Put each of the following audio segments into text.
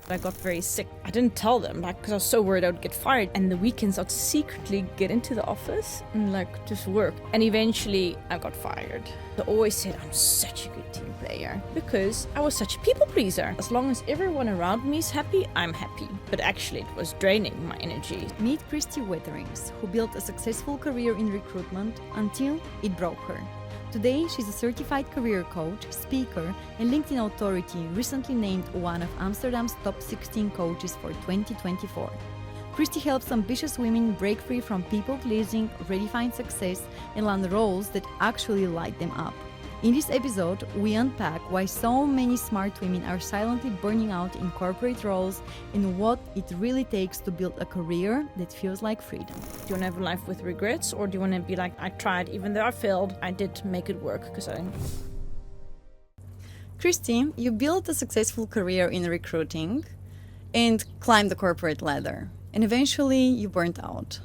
I got very sick. I didn't tell them, because I was so worried I would get fired. And the weekends I'd secretly get into the office and just work. And eventually I got fired. I always said I'm such a good team player because I was such a people pleaser. As long as everyone around me is happy, I'm happy. But actually it was draining my energy. Meet Kristy, who built a successful career in recruitment until it broke her. Today, she's a certified career coach, speaker, and LinkedIn authority, recently named one of Amsterdam's top 16 coaches for 2024. Kristy helps ambitious women break free from people-pleasing, redefine success, and land roles that actually light them up. In this episode, we unpack why so many smart women are silently burning out in corporate roles and what it really takes to build a career that feels like freedom. Do you want to have a life with regrets, or do you want to be like, I tried, even though I failed, I did make it work because I... Kristy, you built a successful career in recruiting and climbed the corporate ladder, and eventually you burnt out.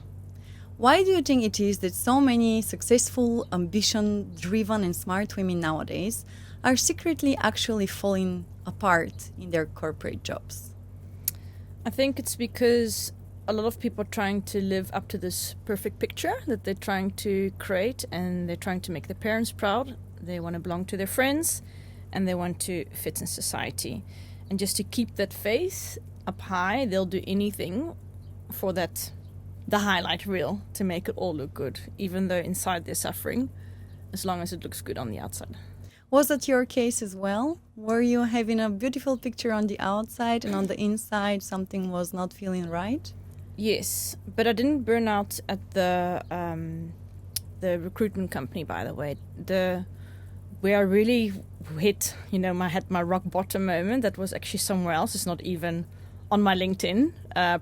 Why do you think it is that so many successful, ambition-driven and smart women nowadays are secretly actually falling apart in their corporate jobs? I think it's because a lot of people are trying to live up to this perfect picture that they're trying to create, and they're trying to make their parents proud. They want to belong to their friends, and they want to fit in society. And just to keep that faith up high, they'll do anything for that, the highlight reel, to make it all look good, even though inside they're suffering, as long as it looks good on the outside. Was that your case as well? Were you having a beautiful picture on the outside and on the inside something was not feeling right? Yes, but I didn't burn out at the recruitment company, by the way. Where I really hit, I had my rock bottom moment, that was actually somewhere else. It's not even on my LinkedIn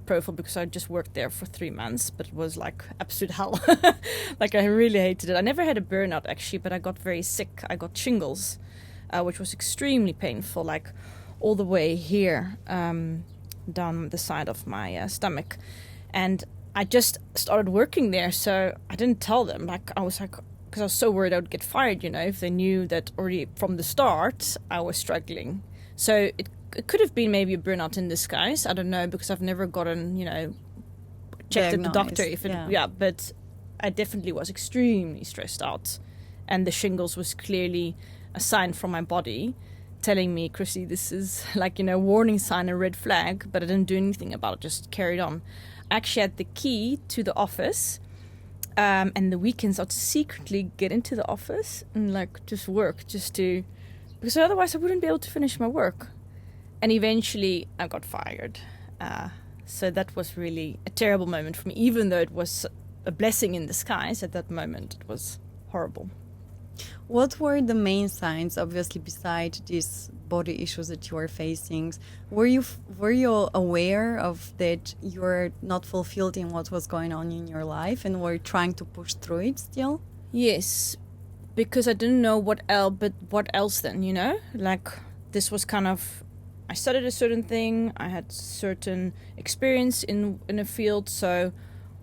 profile because I just worked there for 3 months, but it was like absolute hell. I really hated it. I never had a burnout actually, but I got very sick. I got shingles, which was extremely painful, all the way here down the side of my stomach. And I just started working there, so I didn't tell them. Because I was so worried I would get fired, if they knew that already from the start I was struggling. So it could have been maybe a burnout in disguise. I don't know, because I've never gotten, checked at the doctor. But I definitely was extremely stressed out. And the shingles was clearly a sign from my body telling me, Kristy, this is warning sign, a red flag, but I didn't do anything about it, just carried on. I actually had the key to the office, and the weekends I'd secretly get into the office and just work, because otherwise I wouldn't be able to finish my work. And eventually I got fired. So that was really a terrible moment for me, even though it was a blessing in disguise. At that moment, it was horrible. What were the main signs, obviously, besides these body issues that you were facing? Were you aware of that you were not fulfilled in what was going on in your life and were trying to push through it still? Yes, because I didn't know what else, but what else then, this was kind of... I studied a certain thing, I had certain experience in a field, so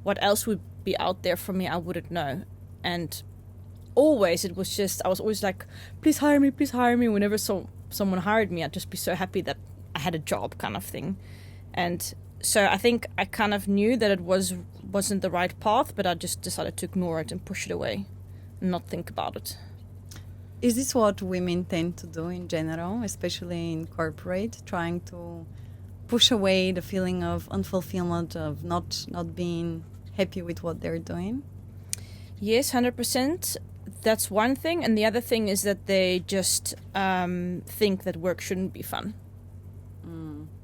what else would be out there for me, I wouldn't know. And always, it was just, I was always please hire me, please hire me. Whenever someone hired me, I'd just be so happy that I had a job, kind of thing. And so I think I kind of knew that it wasn't the right path, but I just decided to ignore it and push it away and not think about it. Is this what women tend to do in general, especially in corporate, trying to push away the feeling of unfulfillment, of not being happy with what they're doing? Yes, 100%. That's one thing. And the other thing is that they just think that work shouldn't be fun.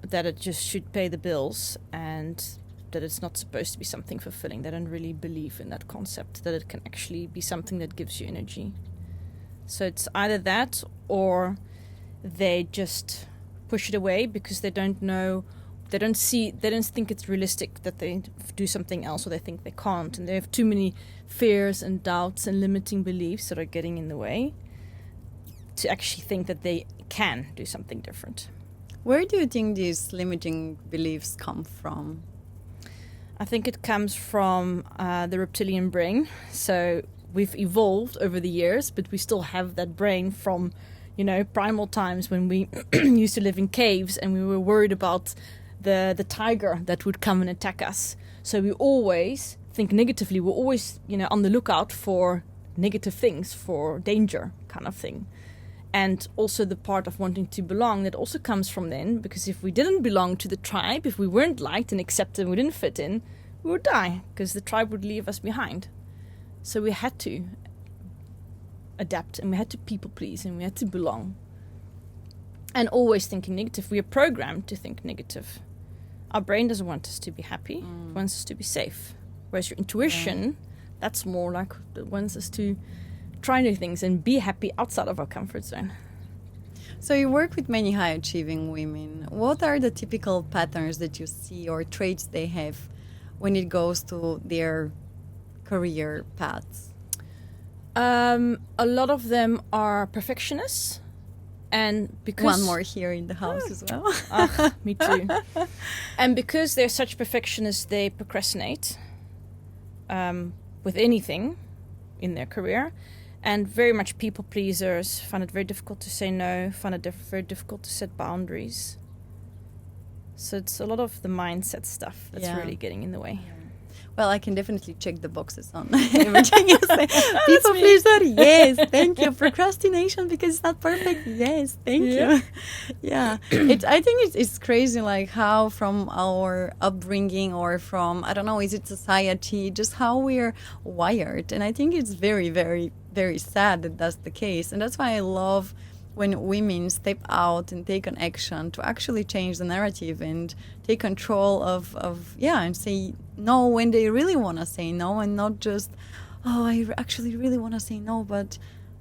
That it just should pay the bills, and that it's not supposed to be something fulfilling. They don't really believe in that concept, that it can actually be something that gives you energy. So it's either that, or they just push it away because they don't know, they don't think it's realistic that they do something else, or they think they can't, and they have too many fears and doubts and limiting beliefs that are getting in the way to actually think that they can do something different. Where do you think these limiting beliefs come from? I think it comes from the reptilian brain. So we've evolved over the years, but we still have that brain from, primal times when we used to live in caves and we were worried about the tiger that would come and attack us. So we always think negatively. We're always, on the lookout for negative things, for danger kind of thing. And also the part of wanting to belong that also comes from then, because if we didn't belong to the tribe, if we weren't liked and accepted, we didn't fit in, we would die because the tribe would leave us behind. So we had to adapt and we had to people please and we had to belong. And always thinking negative. We are programmed to think negative. Our brain doesn't want us to be happy. It wants us to be safe. Whereas your intuition, that's more like it wants us to try new things and be happy outside of our comfort zone. So you work with many high-achieving women. What are the typical patterns that you see or traits they have when it goes to their career paths? A lot of them are perfectionists. And because one more here in the house as well. Me too. And because they're such perfectionists, they procrastinate with anything in their career. And very much people pleasers, find it very difficult to say no, find it very difficult to set boundaries. So it's a lot of the mindset stuff that's really getting in the way. Well, I can definitely check the boxes on everything you say. People pleaser, yes, thank you. Procrastination because it's not perfect, yes, thank you. Yeah, I think it's crazy, like how from our upbringing or from, I don't know, is it society, just how we're wired. And I think it's very, very, very sad that that's the case. And that's why I love when women step out and take an action to actually change the narrative and take control of and say no when they really want to say no, and not just, I actually really want to say no, but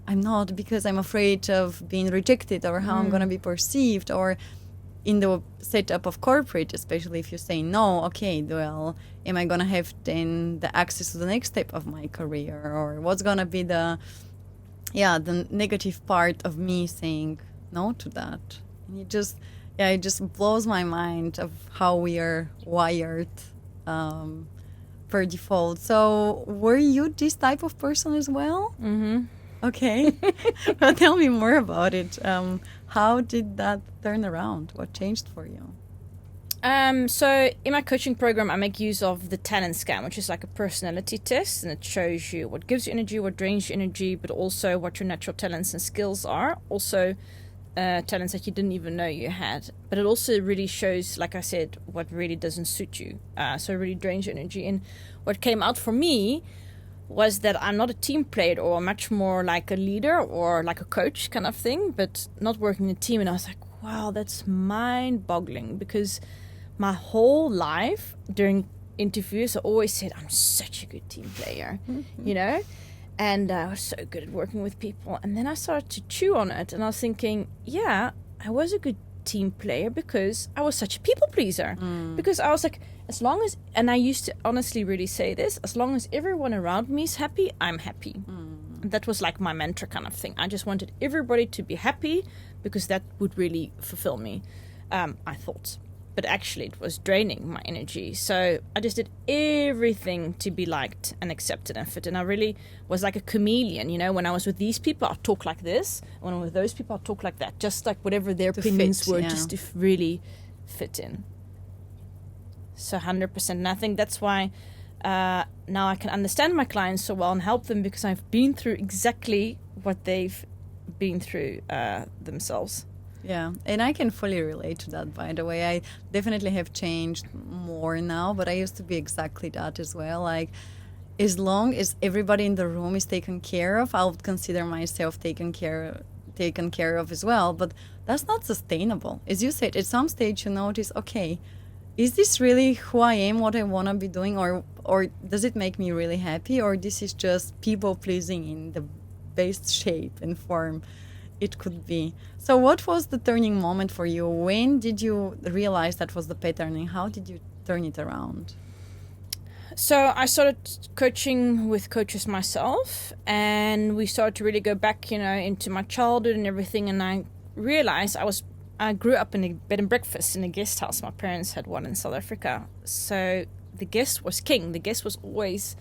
I'm not because I'm afraid of being rejected or how I'm going to be perceived. Or in the setup of corporate, especially if you say no, okay, well, am I going to have then the access to the next step of my career, or what's going to be the negative part of me saying no to that. And it just blows my mind of how we are wired per default. So were you this type of person as well? Mm-hmm. Okay. Well, tell me more about it. How did that turn around? What changed for you? So in my coaching program, I make use of the talent scan, which is like a personality test, and it shows you what gives you energy, what drains you energy, but also what your natural talents and skills are. Also, talents that you didn't even know you had. But it also really shows, like I said, what really doesn't suit you. So it really drains your energy. And what came out for me was that I'm not a team player, or much more like a leader or like a coach kind of thing, but not working in a team. And I was like, wow, that's mind-boggling, because my whole life during interviews I always said I'm such a good team player, and I was so good at working with people. And then I started to chew on it, and I was thinking, I was a good team player because I was such a people pleaser. Because I was like, as long as, and I used to honestly really say this, as long as everyone around me is happy, I'm happy. And that was like my mantra kind of thing. I just wanted everybody to be happy because that would really fulfill me, I thought. But actually it was draining my energy. So I just did everything to be liked and accepted and fit. And I really was like a chameleon, when I was with these people, I'd talk like this. When I'm with those people, I'd talk like that. Just like whatever their opinions were, just to really fit in. So 100%. And I think that's why now I can understand my clients so well and help them, because I've been through exactly what they've been through themselves. Yeah, and I can fully relate to that, by the way. I definitely have changed more now, but I used to be exactly that as well. Like, as long as everybody in the room is taken care of, I would consider myself taken care of as well. But that's not sustainable. As you said, at some stage you notice, okay, is this really who I am, what I want to be doing, or does it make me really happy, or this is just people-pleasing in the best shape and form it could be. So what was the turning moment for you? When did you realize that was the pattern, and how did you turn it around? So I started coaching with coaches myself, and we started to really go back, into my childhood and everything. And I realized I grew up in a bed and breakfast in a guest house. My parents had one in South Africa. So the guest was king. The guest was always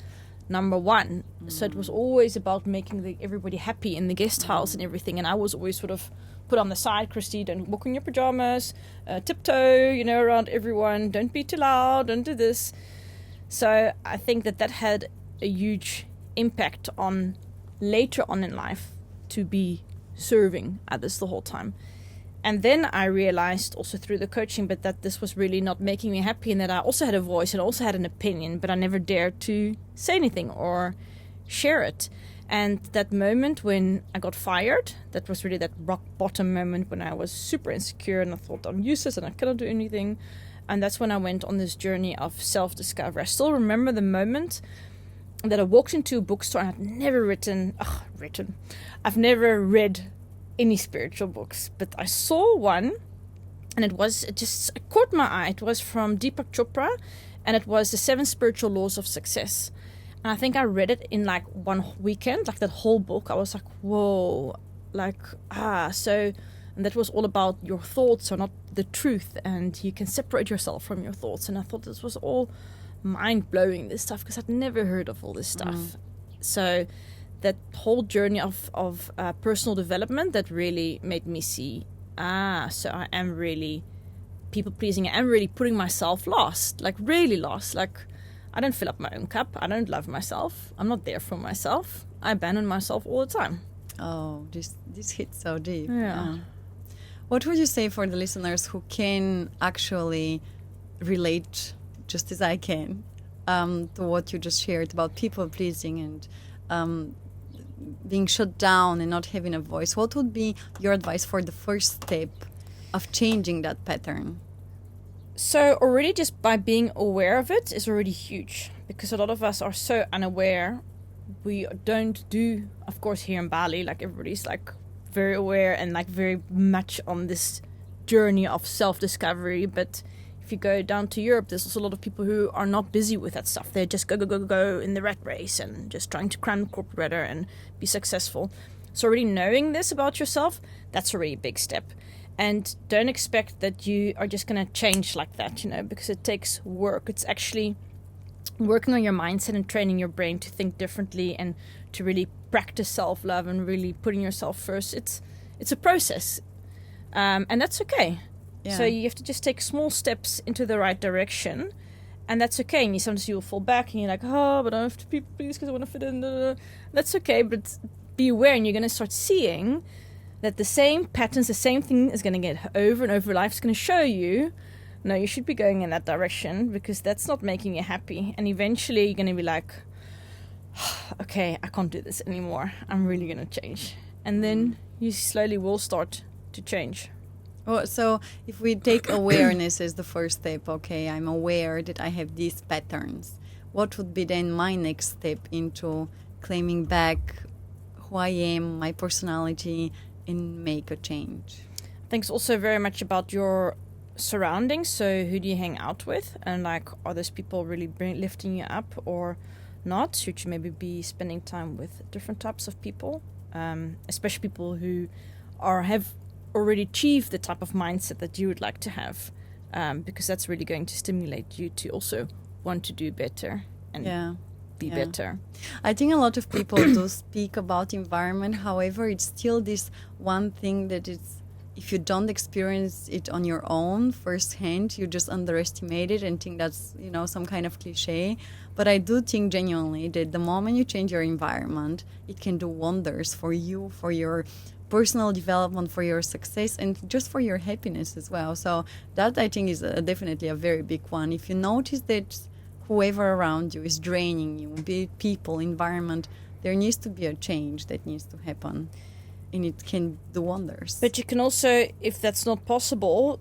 number one. So it was always about making everybody happy in the guest house and everything. And I was always sort of put on the side. Kristy, don't walk in your pajamas, tiptoe, around everyone. Don't be too loud, don't do this. So I think that had a huge impact on later on in life to be serving others the whole time. And then I realized also through the coaching, but that this was really not making me happy, and that I also had a voice and also had an opinion, but I never dared to say anything or share it. And that moment when I got fired, that was really that rock bottom moment when I was super insecure and I thought I'm useless and I cannot do anything. And that's when I went on this journey of self-discovery. I still remember the moment that I walked into a bookstore and I've never I've never read any spiritual books, but I saw one and it caught my eye. It was from Deepak Chopra and it was the 7 Spiritual Laws of Success. And I think I read it in like one weekend, like that whole book. I was like, whoa, and that was all about your thoughts are not the truth and you can separate yourself from your thoughts. And I thought this was all mind-blowing, this stuff, because I'd never heard of all this stuff. So that whole journey of personal development, that really made me see, so I am really people-pleasing. I am really putting myself last, like really last. Like, I don't fill up my own cup. I don't love myself. I'm not there for myself. I abandon myself all the time. Oh, this hits so deep. Yeah. What would you say for the listeners who can actually relate, just as I can, to what you just shared about people-pleasing and being shut down and not having a voice? What would be your advice for the first step of changing that pattern? So already just by being aware of it is already huge, because a lot of us are so unaware. We don't do, of course, here in Bali, like everybody's like very aware and like very much on this journey of self-discovery. But if you go down to Europe, there's also a lot of people who are not busy with that stuff. They just go in the rat race and just trying to cram corporate ladder and be successful. So already knowing this about yourself, that's already a big step. And don't expect that you are just going to change like that, because it takes work. It's actually working on your mindset and training your brain to think differently and to really practice self-love and really putting yourself first. It's a process, and that's okay. Yeah. So you have to just take small steps into the right direction, and that's okay. And sometimes you'll fall back and you're like, but I don't have to people please because I want to fit in. That's okay, but be aware, and you're going to start seeing that the same patterns, the same thing is going to get over and over. Life's going to show you, no, you should be going in that direction because that's not making you happy. And eventually you're going to be like, okay, I can't do this anymore. I'm really going to change. And then you slowly will start to change. Well, so if we take awareness as the first step, okay, I'm aware that I have these patterns. What would be then my next step into claiming back who I am, my personality, and make a change? I think it's also very much about your surroundings. So who do you hang out with, and like, are those people really lifting you up or not? Should you maybe be spending time with different types of people, especially people who have already achieved the type of mindset that you would like to have, because that's really going to stimulate you to also want to do better and be better. I think a lot of people do speak about environment. However, it's still this one thing that it's, if you don't experience it on your own firsthand, you just underestimate it and think that's, some kind of cliche. But I do think genuinely that the moment you change your environment, it can do wonders for you, for your personal development, for your success, and just for your happiness as well. So that, I think, is definitely a very big one. If you notice that whoever around you is draining you, be it people, environment, there needs to be a change that needs to happen, and it can do wonders. But you can also, if that's not possible,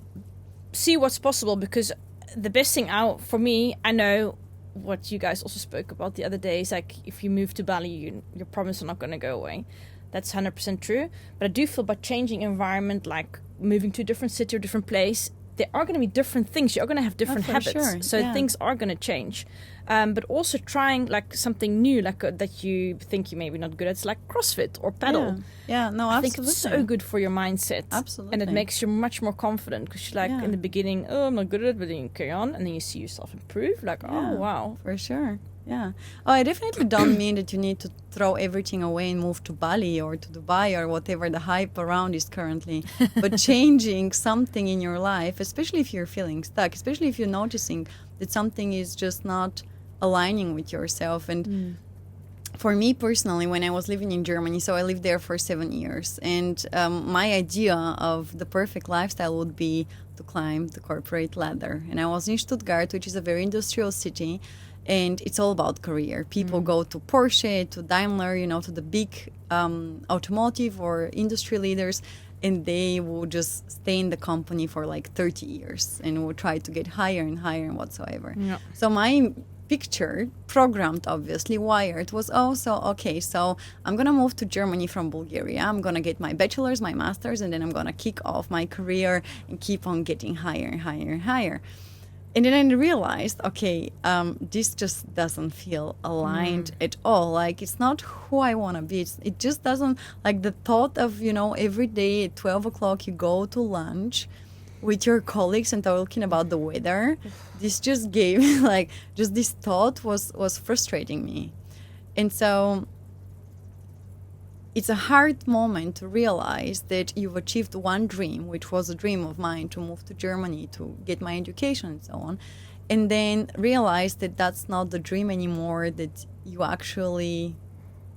see what's possible, because the best thing out for me, I know what you guys also spoke about the other day, is like, if you move to Bali, your problems are not going to go away. That's 100% true. But I do feel by changing environment, like moving to a different city or different place, there are going to be different things. You're going to have different habits. Sure. So things are going to change. But also trying like something new, like that you think you may be not good at. It's like CrossFit or paddle. Yeah, no, absolutely. I think it's so good for your mindset. Absolutely. And it makes you much more confident, because you're like in the beginning, I'm not good at it, but then you carry on and then you see yourself improve. Like, oh, wow. For sure. Yeah. Oh, I definitely don't mean that you need to throw everything away and move to Bali or to Dubai or whatever the hype around is currently. But changing something in your life, especially if you're feeling stuck, especially if you're noticing that something is just not aligning with yourself. And for me personally, when I was living in Germany, so I lived there for 7 years, and my idea of the perfect lifestyle would be to climb the corporate ladder. And I was in Stuttgart, which is a very industrial city, and it's all about career. People go to Porsche, to Daimler, to the big automotive or industry leaders, and they will just stay in the company for like 30 years and will try to get higher and higher and whatsoever. Yeah. So my picture, programmed obviously, wired, was also, okay, so I'm going to move to Germany from Bulgaria. I'm going to get my bachelor's, my master's, and then I'm going to kick off my career and keep on getting higher and higher and higher. And then I realized, okay, this just doesn't feel aligned at all. Like, it's not who I want to be. It just doesn't, like the thought of, every day at 12 o'clock you go to lunch with your colleagues and talking about the weather. This just gave, like, just this thought was frustrating me. And so it's a hard moment to realize that you've achieved one dream, which was a dream of mine, to move to Germany, to get my education and so on, and then realize that that's not the dream anymore that you actually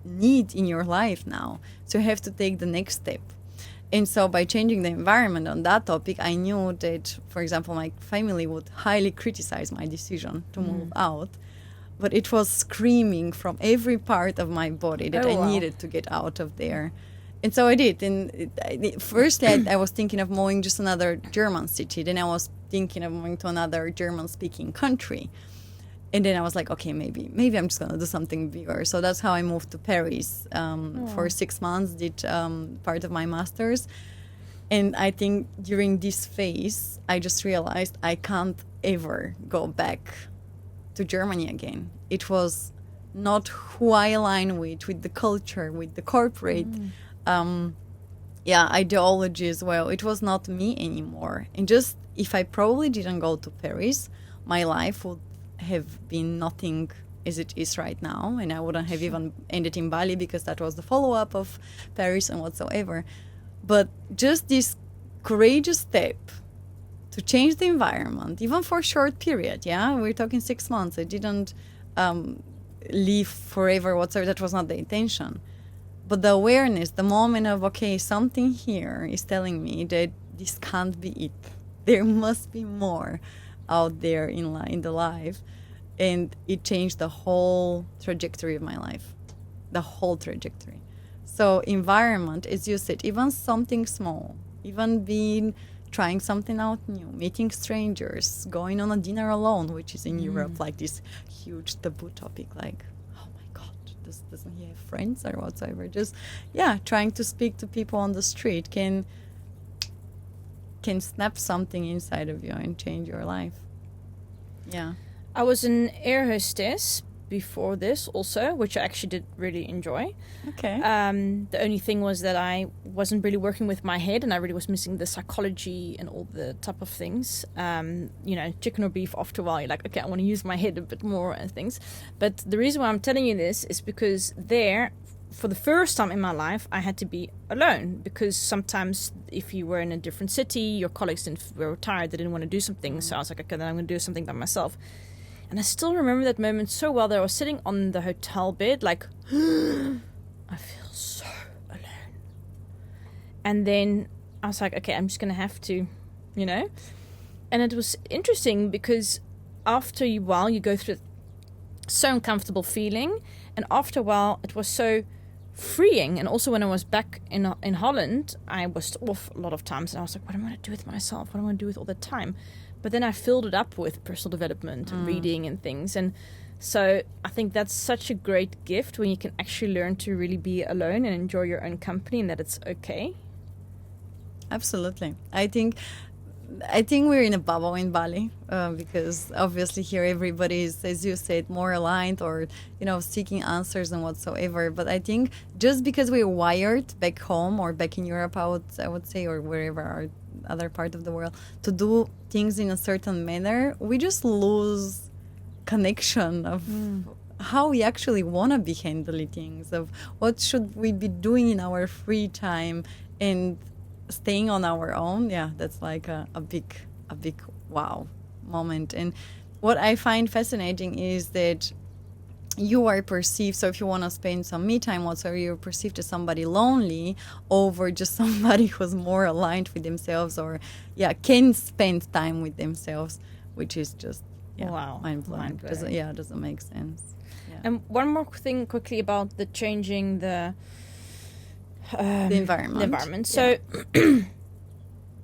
need in your life now. So you have to take the next step. And so by changing the environment on that topic, I knew that, for example, my family would highly criticize my decision to move out. But it was screaming from every part of my body that I needed to get out of there. And so I did. And first I was thinking of moving just another German city. Then I was thinking of moving to another German-speaking country. And then I was like, okay, maybe I'm just going to do something bigger. So that's how I moved to Paris for 6 months, did part of my master's. And I think during this phase, I just realized I can't ever go back to Germany again. It was not who I align with the culture, with the corporate ideology as well. It was not me anymore. And just if I probably didn't go to Paris, my life would have been nothing as it is right now, and I wouldn't have even ended in Bali because that was the follow-up of Paris and whatsoever. But just this courageous step to change the environment, even for a short period, we're talking 6 months. I didn't leave forever whatsoever. That was not the intention. But the awareness, the moment of, okay, something here is telling me that this can't be it. There must be more out there in the life. And it changed the whole trajectory of my life, the whole trajectory. So environment, as you said, even something small, even trying something out new, meeting strangers, going on a dinner alone, which is in Europe like this huge taboo topic, like, oh my God, doesn't he have friends or whatsoever? Just, trying to speak to people on the street can snap something inside of you and change your life. Yeah. I was an air hostess before this also, which I actually did really enjoy. Okay. The only thing was that I wasn't really working with my head, and I really was missing the psychology and all the type of things. Chicken or beef, after a while, you're like, okay, I want to use my head a bit more and things. But the reason why I'm telling you this is because there, for the first time in my life, I had to be alone, because sometimes if you were in a different city, your colleagues were tired, they didn't want to do something. So I was like, okay, then I'm going to do something by myself. And I still remember that moment so well, that I was sitting on the hotel bed, like, I feel so alone. And then I was like, okay, I'm just going to have to, And it was interesting because after a while, you go through so uncomfortable feeling. And after a while, it was so freeing. And also when I was back in Holland, I was off a lot of times. And I was like, what am I going to do with myself? What am I going to do with all the time? But then I filled it up with personal development and reading and things. And so I think that's such a great gift when you can actually learn to really be alone and enjoy your own company, and that it's okay. Absolutely. I think we're in a bubble in Bali because obviously here everybody is, as you said, more aligned or, seeking answers and whatsoever. But I think just because we're wired back home or back in Europe, I would say, or wherever our other part of the world, to do things in a certain manner, we just lose connection of how we actually want to be handling things, of what should we be doing in our free time and staying on our own. Yeah, that's like a big wow moment. And what I find fascinating is that you are perceived, so if you want to spend some me time whatsoever, you're perceived as somebody lonely over just somebody who's more aligned with themselves, or can spend time with themselves, which is just wow, mind-blowing. Doesn't make sense. And one more thing quickly about the changing the environment. So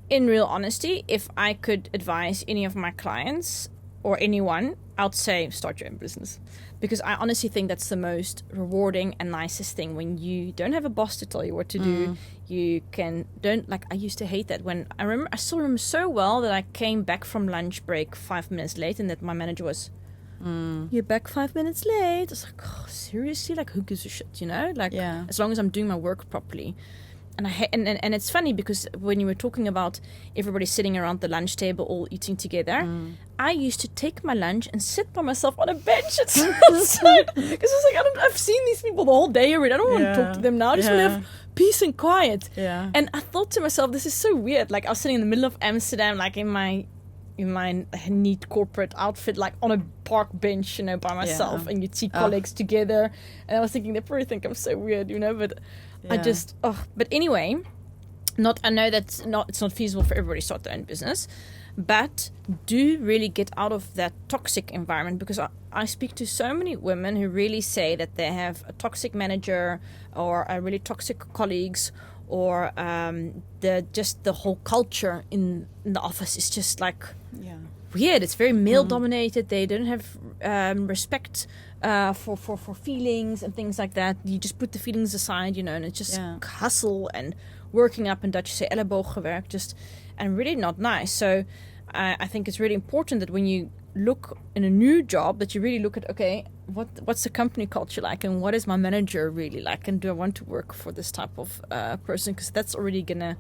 in real honesty, if I could advise any of my clients or anyone, I'd say start your own business, because I honestly think that's the most rewarding and nicest thing, when you don't have a boss to tell you what to do. You I used to hate that. When I still remember so well that I came back from lunch break 5 minutes late, and that my manager was, you're back 5 minutes late. I was like, oh, seriously? Like, who gives a shit, as long as I'm doing my work properly. And and it's funny, because when you were talking about everybody sitting around the lunch table all eating together, I used to take my lunch and sit by myself on a bench outside, because I was like, I've seen these people the whole day already. I don't want to talk to them now. I just want to have peace and quiet. And I thought to myself, this is so weird. Like, I was sitting in the middle of Amsterdam, like in my neat corporate outfit, like on a park bench, by myself, and you'd see colleagues together, and I was thinking, they probably think I'm so weird, but I just, but anyway, I know it's not feasible for everybody to start their own business, but do really get out of that toxic environment, because I speak to so many women who really say that they have a toxic manager or a really toxic colleagues, or the whole culture in the office is just like weird. It's very male dominated. They don't have respect for feelings and things like that. You just put the feelings aside, and it's just hustle and working up, in Dutch you say ellebooggewerk, and really not nice. So I think it's really important that when you look in a new job, that you really look at, okay, what's the company culture like, and what is my manager really like, and do I want to work for this type of person, because that's already gonna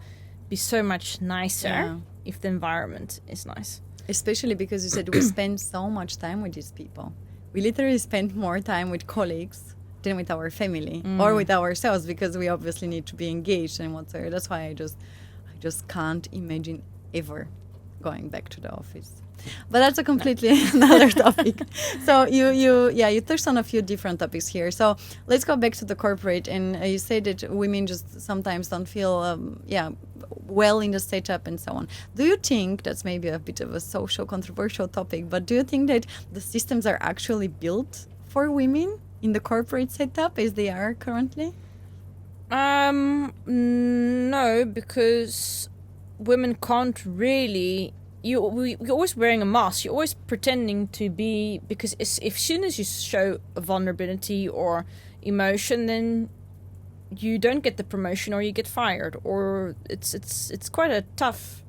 be so much nicer if the environment is nice. Especially because you said we spend so much time with these people. We literally spend more time with colleagues than with our family or with ourselves, because we obviously need to be engaged and whatsoever. That's why I just can't imagine ever going back to the office. But that's a completely another topic. So you touched on a few different topics here. So let's go back to the corporate. And you say that women just sometimes don't feel well in the setup and so on. Do you think, that's maybe a bit of a social controversial topic, but do you think that the systems are actually built for women in the corporate setup as they are currently? No, because women can't really. You're always wearing a mask. You're always pretending to be, because as soon as you show a vulnerability or emotion, then you don't get the promotion, or you get fired, or it's quite a tough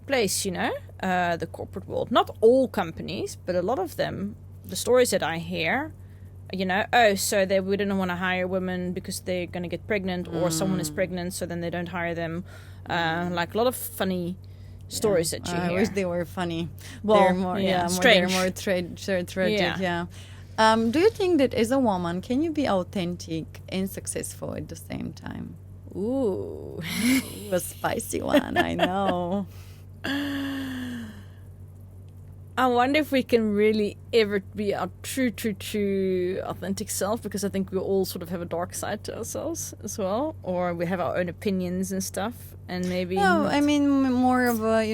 place, the corporate world. Not all companies, but a lot of them. The stories that I hear, so they wouldn't want to hire women because they're going to get pregnant, or someone is pregnant, so then they don't hire them. Like a lot of funny stories that you hear. I wish they were funny. Well, they're more, strange. They're more tragic. Do you think that as a woman, can you be authentic and successful at the same time? Ooh. A spicy one, I know. I wonder if we can really ever be our true authentic self, because I think we all sort of have a dark side to ourselves as well, or we have our own opinions and stuff, and maybe... No, I mean more of a,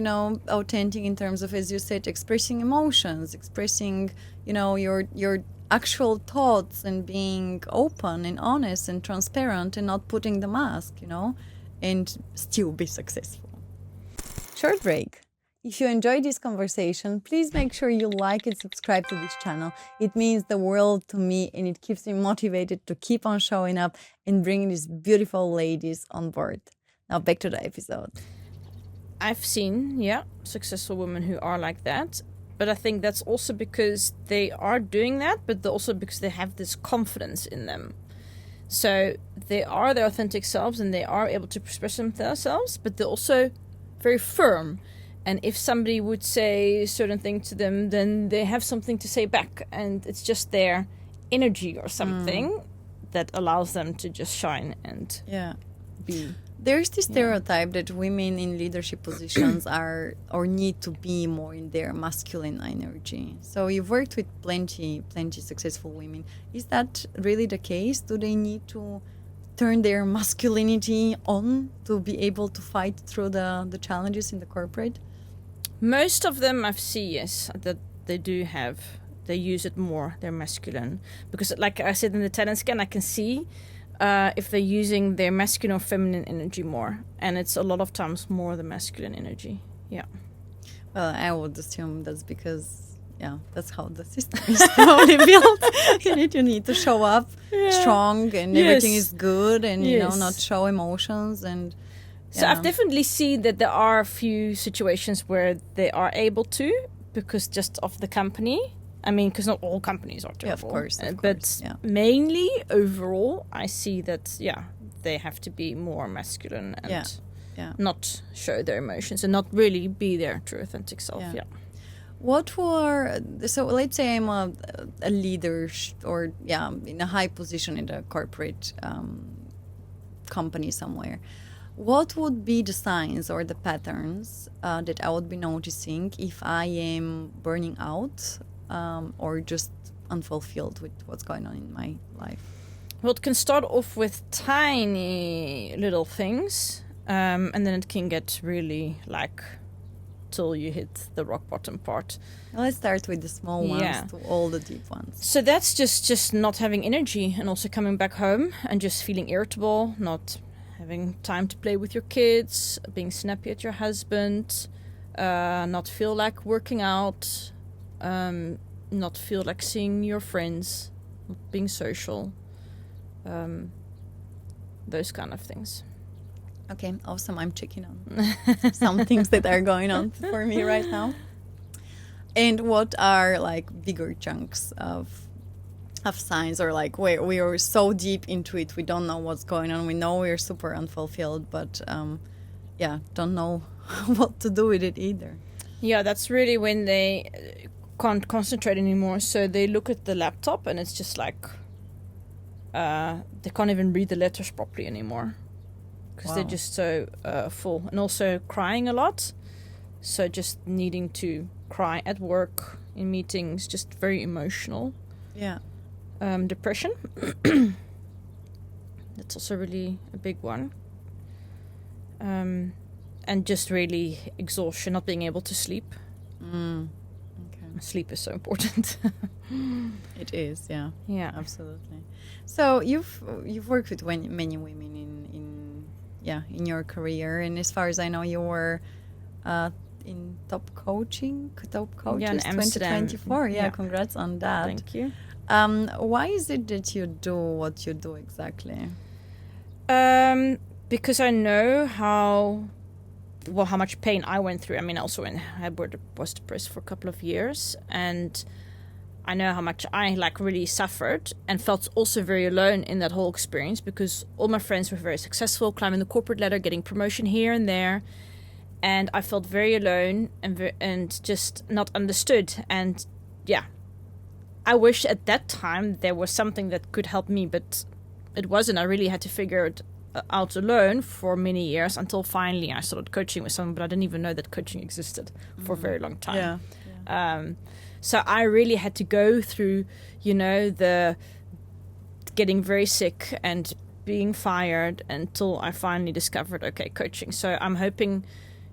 authentic in terms of, as you said, expressing emotions, expressing, your actual thoughts, and being open and honest and transparent, and not putting the mask, and still be successful. Short break. If you enjoyed this conversation, please make sure you like and subscribe to this channel. It means the world to me, and it keeps me motivated to keep on showing up and bringing these beautiful ladies on board. Now back to the episode. I've seen, successful women who are like that. But I think that's also because they are doing that, but also because they have this confidence in them. So they are their authentic selves, and they are able to express themselves, but they're also very firm. And if somebody would say a certain thing to them, then they have something to say back. And it's just their energy or something that allows them to just shine and be. There's this stereotype that women in leadership positions are or need to be more in their masculine energy. So you've worked with plenty successful women. Is that really the case? Do they need to turn their masculinity on to be able to fight through the challenges in the corporate? Most of them I've seen, yes, that they do have. They use it more, their masculine. Because like I said in the talent scan, I can see if they're using their masculine or feminine energy more. And it's a lot of times more the masculine energy. Yeah. Well, I would assume that's because, that's how the system is probably built. You need to show up strong and everything is good and, not show emotions. And so I've definitely seen that there are a few situations where they are able to, because just of the company. I mean, because not all companies are terrible. Yeah, of course. But mainly, overall, I see that, they have to be more masculine and not show their emotions and not really be their true authentic self. Yeah. So let's say I'm a leader or, in a high position in a corporate company somewhere. What would be the signs or the patterns that I would be noticing if I am burning out? Or just unfulfilled with what's going on in my life? Well, it can start off with tiny little things, and then it can get really till you hit the rock bottom part. Let's start with the small ones to all the deep ones. So that's just not having energy, and also coming back home and just feeling irritable, not having time to play with your kids, being snappy at your husband, not feel like working out, not feel like seeing your friends, not being social, those kind of things. Okay, awesome. I'm checking on some things that are going on for me right now. And what are bigger chunks of signs, or where we are so deep into it we don't know what's going on? We know we're super unfulfilled, but don't know what to do with it either. Yeah, that's really when they can't concentrate anymore, so they look at the laptop and it's just they can't even read the letters properly anymore because they're just so full. And also crying a lot, so just needing to cry at work, in meetings, just very emotional. Depression, that's also really a big one. And just really exhaustion, not being able to sleep. Sleep is so important. It is, yeah, absolutely. So you've worked with many women in your career, and as far as I know, you were in top coaches in 2024. Yeah, congrats on that. Thank you. Why is it that you do what you do exactly? Because I know how much pain I went through. I mean, also I was depressed for a couple of years, and I know how much I really suffered and felt also very alone in that whole experience, because all my friends were very successful, climbing the corporate ladder, getting promotion here and there, and I felt very alone and just not understood. And I wish at that time there was something that could help me, but it wasn't. I really had to figure it out alone for many years until finally I started coaching with someone, but I didn't even know that coaching existed for a very long time. So I really had to go through, the getting very sick and being fired until I finally discovered, coaching. So I'm hoping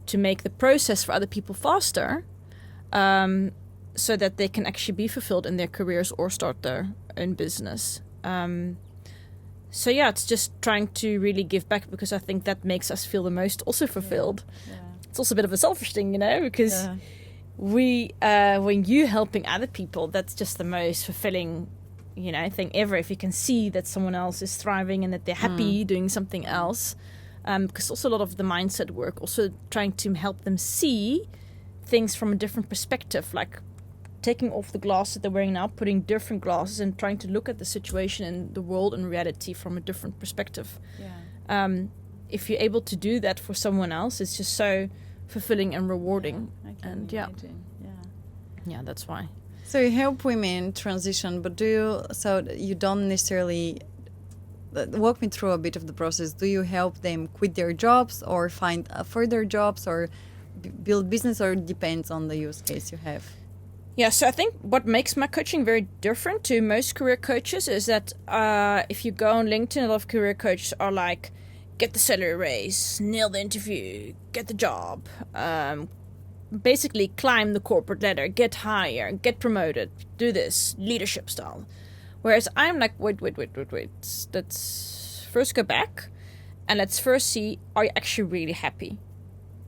to make the process for other people faster, so that they can actually be fulfilled in their careers or start their own business. So it's just trying to really give back, because I think that makes us feel the most also fulfilled. It's also a bit of a selfish thing, because when you helping other people, that's just the most fulfilling, thing ever. If you can see that someone else is thriving and that they're happy doing something else, because also a lot of the mindset work, also trying to help them see things from a different perspective, like taking off the glasses that they're wearing now, putting different glasses, and trying to look at the situation and the world and reality from a different perspective. If you're able to do that for someone else, it's just so fulfilling and rewarding. I can imagine. Yeah, that's why. So you help women transition, but you don't necessarily walk me through a bit of the process. Do you help them quit their jobs or find further jobs or build business, or it depends on the use case you have? Yeah, so I think what makes my coaching very different to most career coaches is that if you go on LinkedIn, a lot of career coaches are like, get the salary raise, nail the interview, get the job, basically climb the corporate ladder, get higher, get promoted, do this, leadership style. Whereas I'm like, wait. Let's first go back and let's first see, are you actually really happy?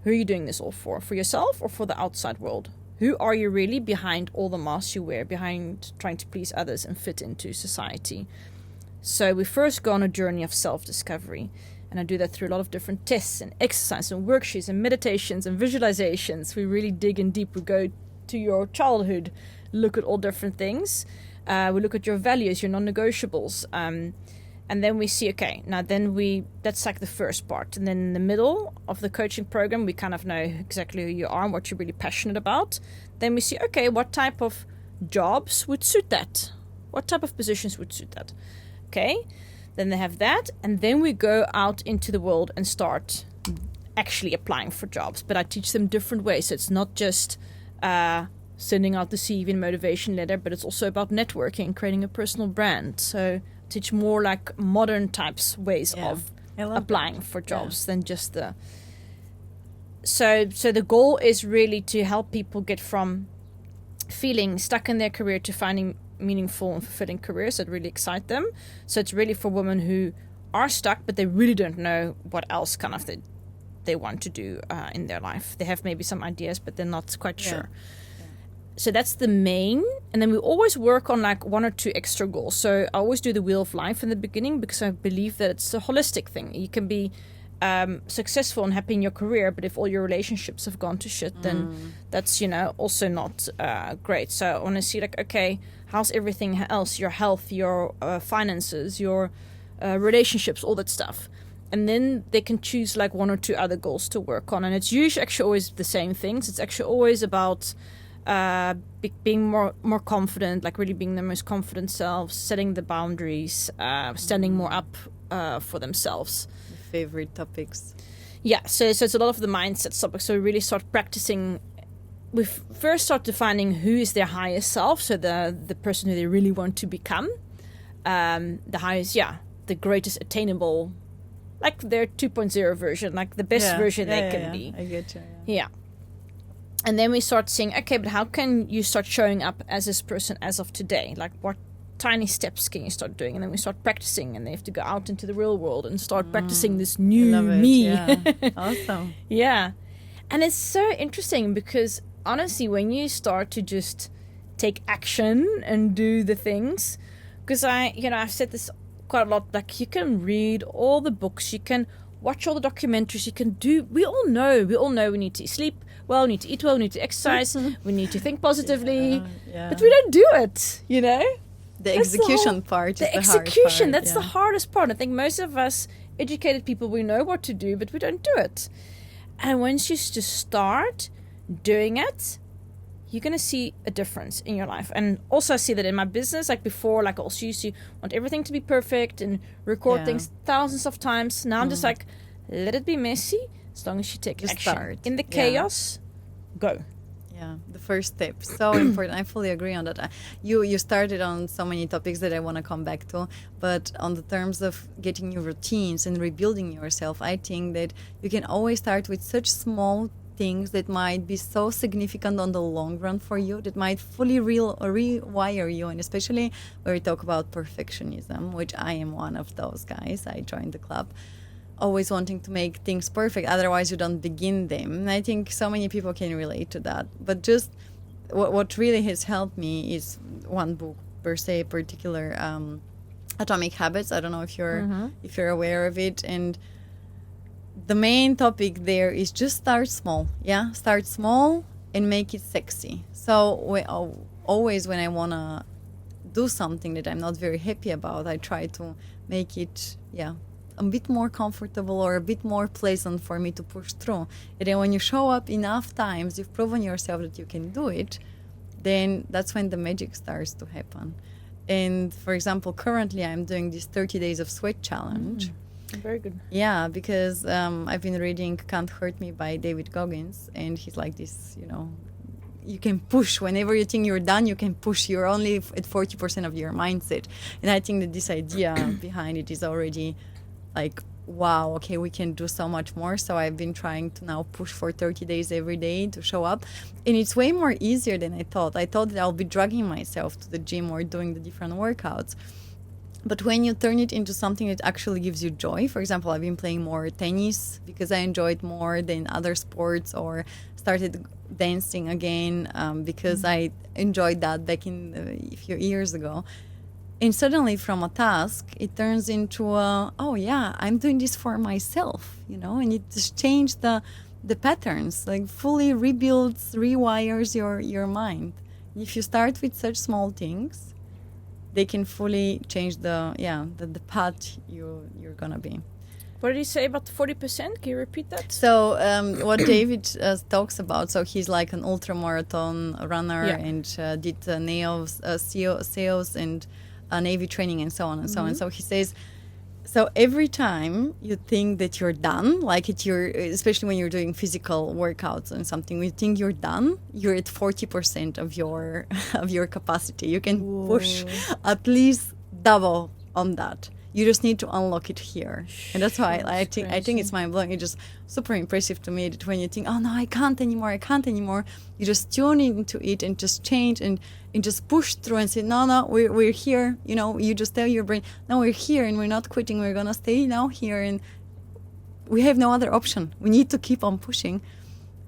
Who are you doing this all for? For yourself or for the outside world? Who are you really behind all the masks you wear, behind trying to please others and fit into society? So we first go on a journey of self-discovery. And I do that through a lot of different tests and exercises and worksheets and meditations and visualizations. We really dig in deep. We go to your childhood, look at all different things. We look at your values, your non-negotiables. And then we see, okay, now that's like the first part. And then in the middle of the coaching program, we kind of know exactly who you are and what you're really passionate about. Then we see, okay, what type of jobs would suit that? What type of positions would suit that? Okay, then they have that. And then we go out into the world and start actually applying for jobs. But I teach them different ways. So it's not just sending out the CV and motivation letter, but it's also about networking, creating a personal brand. So teach more like modern types ways of applying for jobs than just the... So the goal is really to help people get from feeling stuck in their career to finding meaningful and fulfilling careers that really excite them. So it's really for women who are stuck, but they really don't know what else kind of they want to do in their life. They have maybe some ideas, but they're not quite sure. So that's the main. And then we always work on like one or two extra goals. So I always do the wheel of life in the beginning because I believe that it's a holistic thing. You can be successful and happy in your career, but if all your relationships have gone to shit, then that's, also not great. So I want to see like, okay, how's everything else? Your health, your finances, your relationships, all that stuff. And then they can choose like one or two other goals to work on. And it's usually actually always the same things. It's actually always about being more confident, like really being their most confident selves, setting the boundaries, standing more up for themselves. Favorite topics. Yeah, so it's a lot of the mindset topics. So we really start practicing. We first start defining who is their highest self, so the person who they really want to become, the highest, the greatest attainable, like their 2.0 version, like the best version they can be. I get you. Yeah. And then we start saying, okay, but how can you start showing up as this person as of today? Like what tiny steps can you start doing? And then we start practicing, and they have to go out into the real world and start practicing this new me. Yeah. Awesome. Yeah. And it's so interesting because honestly, when you start to just take action and do the things, because I've said this quite a lot, like you can read all the books, you can watch all the documentaries, we all know we need to sleep well, we need to eat well, we need to exercise, we need to think positively, but we don't do it, The execution part is the hard part. That's the hardest part. I think most of us educated people, we know what to do, but we don't do it. And once you just start doing it, you're going to see a difference in your life. And also I see that in my business, like before, like I also used to want everything to be perfect and record things thousands of times. Now I'm just like, let it be messy as long as you take action. Start. In the chaos, go. Yeah, the first step. So important. I fully agree on that. You started on so many topics that I want to come back to. But on the terms of getting new routines and rebuilding yourself, I think that you can always start with such small things that might be so significant on the long run for you, that might fully rewire you. And especially when we talk about perfectionism, which I am one of those guys. I joined the club. Always wanting to make things perfect, otherwise you don't begin them. And I think so many people can relate to that. But just what really has helped me is one book per se, particular Atomic Habits. I don't know if you're aware of it. And the main topic there is just start small. Yeah, start small and make it sexy. So always when I wanna do something that I'm not very happy about, I try to make it a bit more comfortable or a bit more pleasant for me to push through. And then when you show up enough times, you've proven yourself that you can do it, then that's when the magic starts to happen. And for example, currently I'm doing this 30 days of sweat challenge. Very good. Yeah, because I've been reading Can't Hurt Me by David Goggins, and he's like this, you can push whenever you think you're done, you can push. You're only at 40% of your mindset. And I think that this idea behind it is already like, wow, okay, we can do so much more. So I've been trying to now push for 30 days every day to show up. And it's way more easier than I thought. I thought that I'll be dragging myself to the gym or doing the different workouts. But when you turn it into something that actually gives you joy, for example, I've been playing more tennis because I enjoy it more than other sports, or started dancing again because I enjoyed that back in a few years ago. And suddenly from a task, it turns into oh yeah, I'm doing this for myself, and it just changed the patterns, like fully rebuilds, rewires your mind. If you start with such small things, they can fully change the path you're gonna be. What did he say about the 40%? Can you repeat that? So what David talks about, so he's like an ultra marathon runner and did SEOs and Navy training and so on and so on. So he says, so every time you think that you're done, like especially when you're doing physical workouts and something, when you think you're done, you're at 40% of your capacity. You can push at least double on that. You just need to unlock it here. And that's why I think it's mind-blowing. It's just super impressive to me that when you think, oh no, I can't anymore, you just tune into it and just change and just push through and say, no, we're here. You just tell your brain, no, we're here and we're not quitting. We're going to stay now here. And we have no other option. We need to keep on pushing.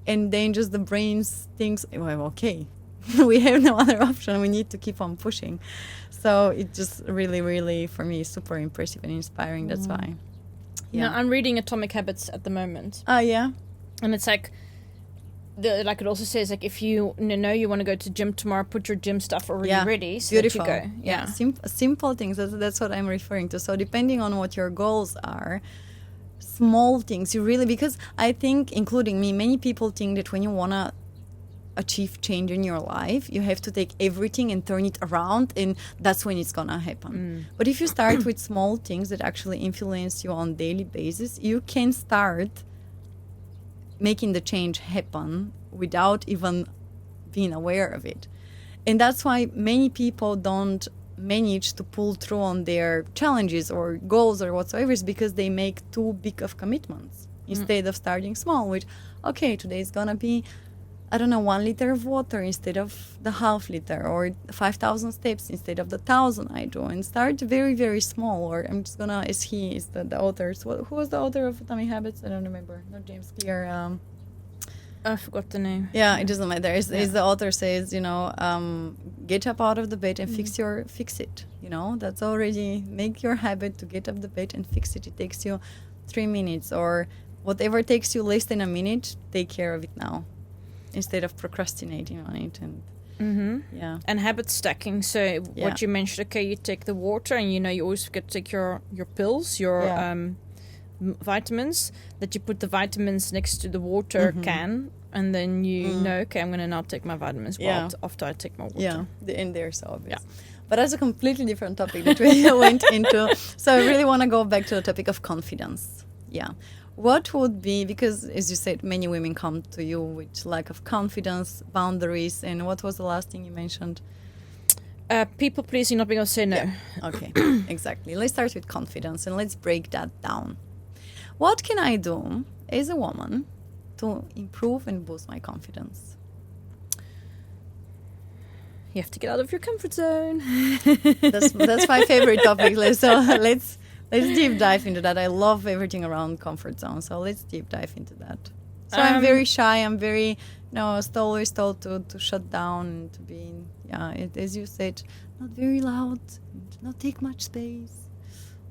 And then just the brain thinks, well, okay, we have no other option. We need to keep on pushing. So it just really, really, for me, super impressive and inspiring. That's why. Yeah, I'm reading Atomic Habits at the moment. Oh, yeah. And it's like, like it also says, like if you know you want to go to gym tomorrow, put your gym stuff already ready so beautiful. that you go. Yeah, simple things. That's what I'm referring to. So depending on what your goals are, small things, because I think, including me, many people think that when you want to achieve change in your life, you have to take everything and turn it around, and that's when it's gonna happen. But if you start with small things that actually influence you on a daily basis, you can start making the change happen without even being aware of it. And that's why many people don't manage to pull through on their challenges or goals or whatsoever, is because they make too big of commitments instead of starting small with, okay, today is gonna be 1 liter of water instead of the half liter, or 5,000 steps instead of the 1,000 I do, and start very, very small. Or I'm just gonna, as he is the author. So who was the author of Atomic Habits? I don't remember. Not James Clear. I forgot the name. Yeah, it doesn't matter. As the author says, get up out of the bed and fix it. That's already, make your habit to get up the bed and fix it. It takes you 3 minutes, or whatever takes you less than a minute, take care of it now, instead of procrastinating on it. And and habit stacking. So what you mentioned, okay, you take the water, and you always forget to take your pills, your vitamins, that you put the vitamins next to the water can, and then okay, I'm going to now take my vitamins after I take my water. Yeah, and they're so obvious. Yeah. But that's a completely different topic that we went into. So I really want to go back to the topic of confidence. Yeah. What would be, because as you said, many women come to you with lack of confidence, boundaries, and what was the last thing you mentioned? People pleasing, not being able to say no. Yeah. Okay, exactly. Let's start with confidence and let's break that down. What can I do as a woman to improve and boost my confidence? You have to get out of your comfort zone. That's my favorite topic. So let's deep dive into that. I love everything around comfort zone. So let's deep dive into that. So I'm very shy. I'm very, always told to shut down and to be, as you said, not very loud, not take much space.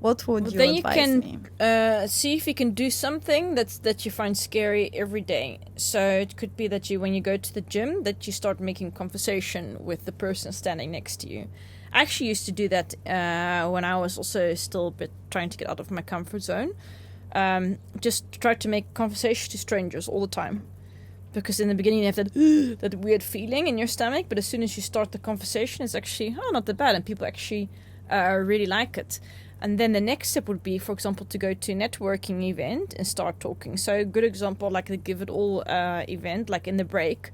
What would you advise me? Then you can see if you can do something that you find scary every day. So it could be that when you go to the gym, that you start making conversation with the person standing next to you. I actually used to do that when I was also still a bit trying to get out of my comfort zone. Just try to make conversation to strangers all the time. because in the beginning you have that that weird feeling in your stomach, but as soon as you start the conversation, it's actually not that bad, and people actually really like it. And then the next step would be, for example, to go to a networking event and start talking. So a good example, like the Give It All event, like in the break.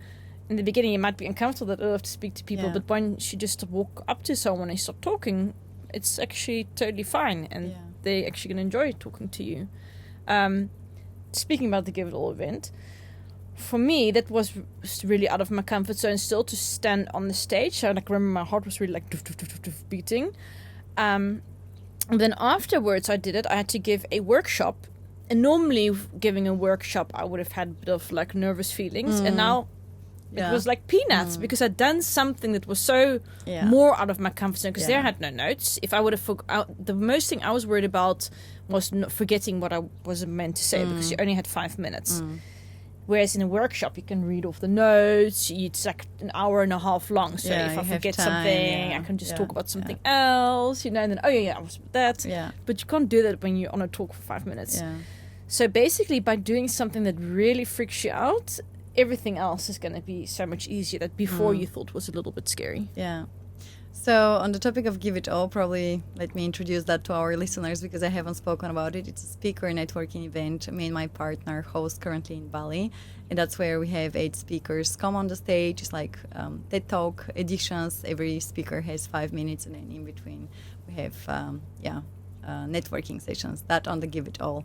In the beginning, you might be uncomfortable that I have to speak to people, but once you just walk up to someone and start talking, it's actually totally fine, and they actually can enjoy talking to you. Speaking about the Give It All event, for me, that was really out of my comfort zone still to stand on the stage. So like, remember my heart was really like beating. And then afterwards I did it. I had to give a workshop. And normally giving a workshop, I would have had a bit of like nervous feelings. And now it was like peanuts because I'd done something that was so more out of my comfort zone, because there I had no notes. If I would have the most thing I was worried about was not forgetting what I was meant to say, because you only had 5 minutes. Whereas in a workshop, you can read off the notes. It's like an hour and a half long. So if I forget something, I can just talk about something else, and then, I was with that. Yeah. But you can't do that when you're on a talk for 5 minutes. Yeah. So basically, by doing something that really freaks you out, everything else is going to be so much easier that before you thought was a little bit scary. Yeah. So on the topic of Give It All, probably let me introduce that to our listeners, because I haven't spoken about it. It's a speaker networking event me and my partner host currently in Bali. And that's where we have 8 speakers come on the stage. It's like TED Talk editions. Every speaker has 5 minutes, and then in between we have networking sessions. That on the Give It All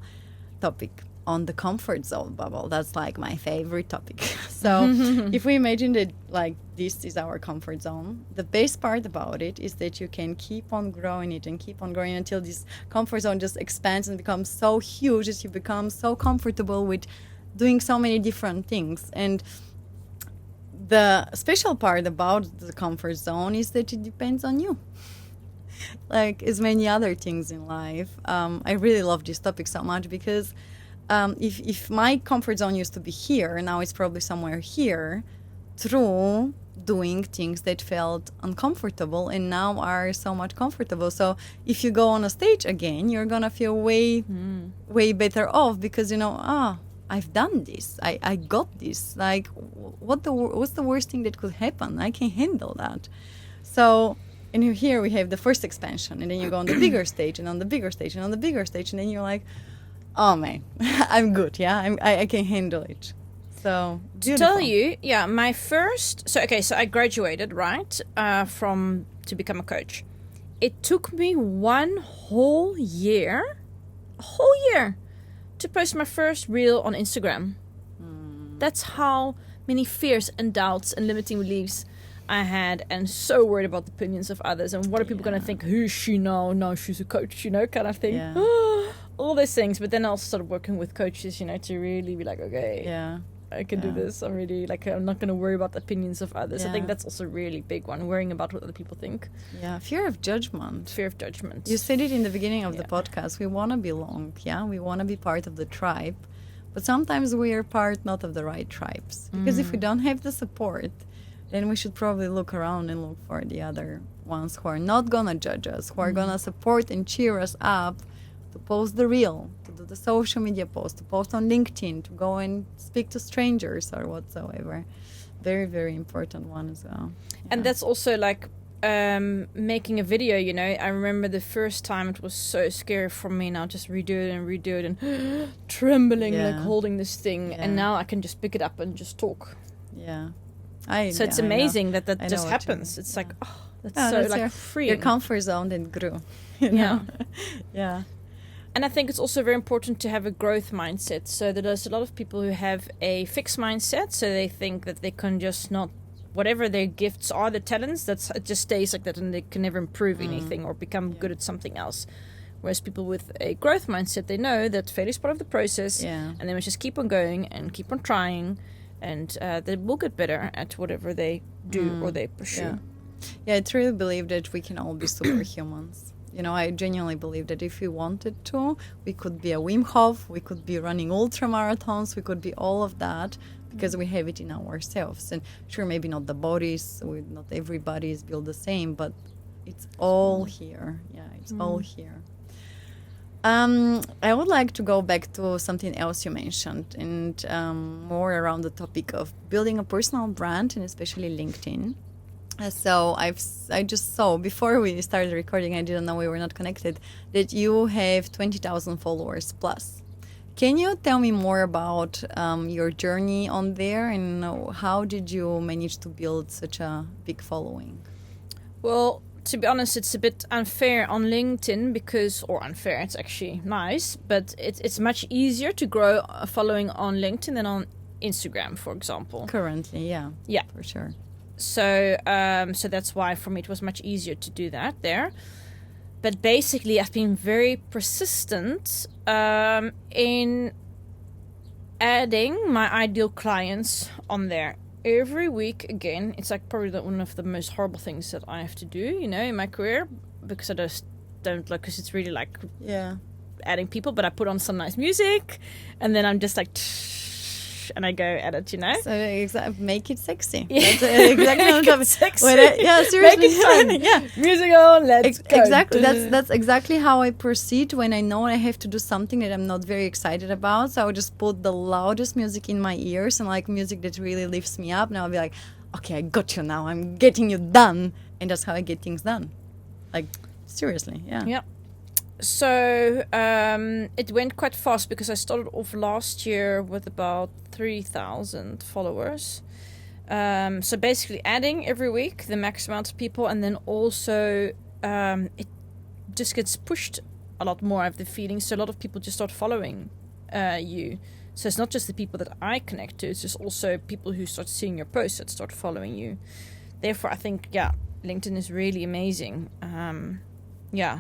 topic. On the comfort zone bubble, that's like my favorite topic. So if we imagine that like this is our comfort zone, the best part about it is that you can keep on growing it and keep on growing until this comfort zone just expands and becomes so huge that you become so comfortable with doing so many different things. And the special part about the comfort zone is that it depends on you. Like as many other things in life. I really love this topic so much because if my comfort zone used to be here, now it's probably somewhere here, through doing things that felt uncomfortable and now are so much comfortable. So if you go on a stage again, you're gonna feel way better off, because I've done this, I got this. Like what's the worst thing that could happen? I can handle that. So and here we have the first expansion, and then you go on the bigger stage and on the bigger stage and on the bigger stage, and then you're like, oh man, I'm good. Yeah, I can handle it. So beautiful. To tell you, my first. So I graduated to become a coach. It took me one whole year, to post my first reel on Instagram. That's how many fears and doubts and limiting beliefs I had, and so worried about the opinions of others and what are people going to think. Who's she now? Now she's a coach, kind of thing. Yeah. All those things. But then I also started working with coaches, to really be like, okay, I can do this. I'm really I'm not going to worry about the opinions of others. Yeah. I think that's also a really big one, worrying about what other people think. Yeah, fear of judgment. You said it in the beginning of the podcast. We want to belong. Yeah, we want to be part of the tribe, but sometimes we are part not of the right tribes, because if we don't have the support, then we should probably look around and look for the other ones who are not gonna judge us, who are gonna support and cheer us up, to post the reel, to do the social media post, to post on LinkedIn, to go and speak to strangers or whatsoever. Very, very important one as well. Yeah. And that's also like making a video, I remember the first time it was so scary for me. Now just redo it and trembling, like holding this thing. Yeah. And now I can just pick it up and just talk. Yeah. So it's amazing that just happens. It's like, that's freeing. Your comfort zone then grew. Yeah. Yeah. And I think it's also very important to have a growth mindset. So there's a lot of people who have a fixed mindset. So they think that they can just not, whatever their gifts are, their talents, it just stays like that, and they can never improve anything or become good at something else. Whereas people with a growth mindset, they know that failure is part of the process, and they must just keep on going and keep on trying. And they will get better at whatever they do or they pursue. Yeah, I truly believe that we can all be superhumans. I genuinely believe that if we wanted to, we could be a Wim Hof, we could be running ultra marathons, we could be all of that, because we have it in ourselves. And sure, maybe not the bodies, not everybody is built the same, but it's all here. Yeah, it's all here. I would like to go back to something else you mentioned, and more around the topic of building a personal brand, and especially LinkedIn. So I just saw before we started recording, I didn't know we were not connected, that you have 20,000 followers plus. Can you tell me more about your journey on there, and how did you manage to build such a big following? Well, to be honest, it's a bit unfair on LinkedIn it's actually nice, but it's much easier to grow a following on LinkedIn than on Instagram, for example. Currently, yeah. Yeah. For sure. So that's why for me it was much easier to do that there. But basically, I've been very persistent in adding my ideal clients on there. Every week, again, it's like probably one of the most horrible things that I have to do, in my career, because I just don't like, because it's really like adding people, but I put on some nice music, and then I'm just like, and I go at it, So make it sexy. Yeah. That's exactly Make it sexy. Seriously. Make it fun. Yeah. Music on, let's go. Exactly. That's exactly how I proceed when I know I have to do something that I'm not very excited about. So I would just put the loudest music in my ears, and like music that really lifts me up. And I'll be like, okay, I got you now. I'm getting you done. And that's how I get things done. Like, seriously. Yeah. Yeah. So it went quite fast because I started off last year with about 3,000 followers. So basically adding every week the max amount of people, and then also it just gets pushed a lot more, I have the feeling. So a lot of people just start following you. So it's not just the people that I connect to, it's just also people who start seeing your posts that start following you. Therefore, I think, LinkedIn is really amazing.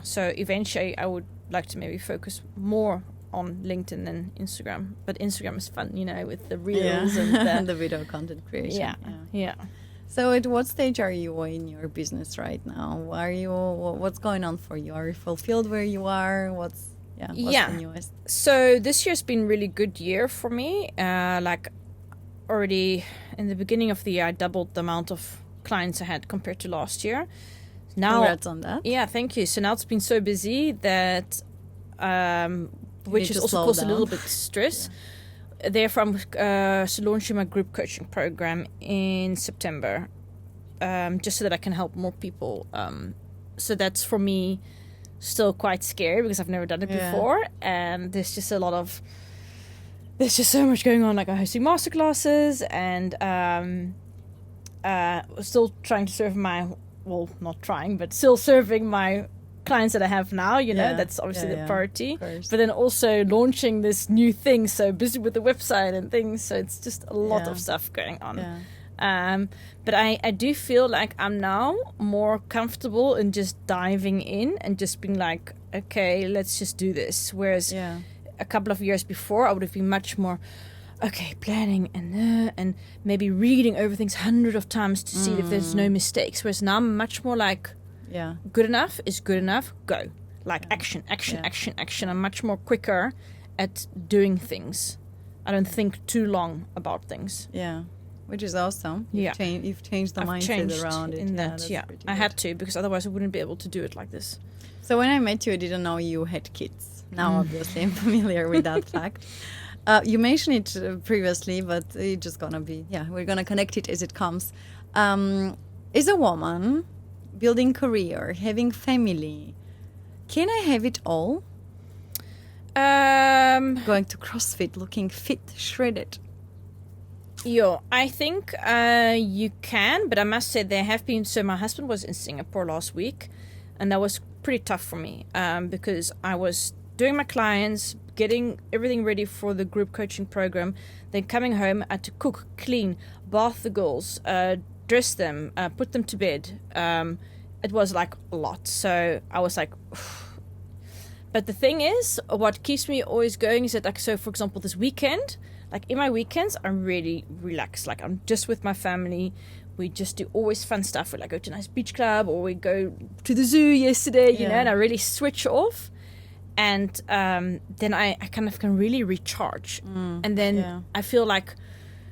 So eventually I would like to maybe focus more on LinkedIn than Instagram. But Instagram is fun, with the reels and the video content creation. Yeah. So at what stage are you in your business right now? What's going on for you? Are you fulfilled where you are? What's the newest? So this year's been really good year for me. Already in the beginning of the year, I doubled the amount of clients I had compared to last year. Now, congrats on that. Yeah, thank you. So now it's been so busy that, which has also caused a little bit stress. Yeah. Therefore, I'm launching my group coaching program in September, just so that I can help more people. So that's for me still quite scary because I've never done it before, and there's just so much going on. Like I'm hosting masterclasses and still trying to serve still serving my clients that I have now, that's obviously the priority. But then also launching this new thing, so busy with the website and things, so it's just a lot of stuff going on. But I do feel like I'm now more comfortable in just diving in and just being like, okay, let's just do this. Whereas a couple of years before, I would have been much more planning and maybe reading over things hundreds of times to see if there's no mistakes. Whereas now I'm much more like, good enough is good enough, go. Like action. I'm much more quicker at doing things. I don't think too long about things. Yeah, which is awesome. You've changed the mindset around it. In that, I had to, because otherwise I wouldn't be able to do it like this. So when I met you, I didn't know you had kids. Now, obviously, I'm familiar with that fact. You mentioned it previously, but it's just gonna be, we're gonna connect it as it comes. As a woman, building career, having family, can I have it all? Going to CrossFit, looking fit, shredded. I think you can, but I must say there have been, so my husband was in Singapore last week, and that was pretty tough for me because I was doing my clients, getting everything ready for the group coaching program, then coming home, I had to cook, clean, bath the girls, dress them, put them to bed. It was like a lot. So I was like, but the thing is, what keeps me always going is that, like, so for example, this weekend, like in my weekends, I'm really relaxed. Like I'm just with my family. We just do always fun stuff. We like go to a nice beach club, or we go to the zoo yesterday, you know, and I really switch off. And then I kind of can really recharge. And then I feel like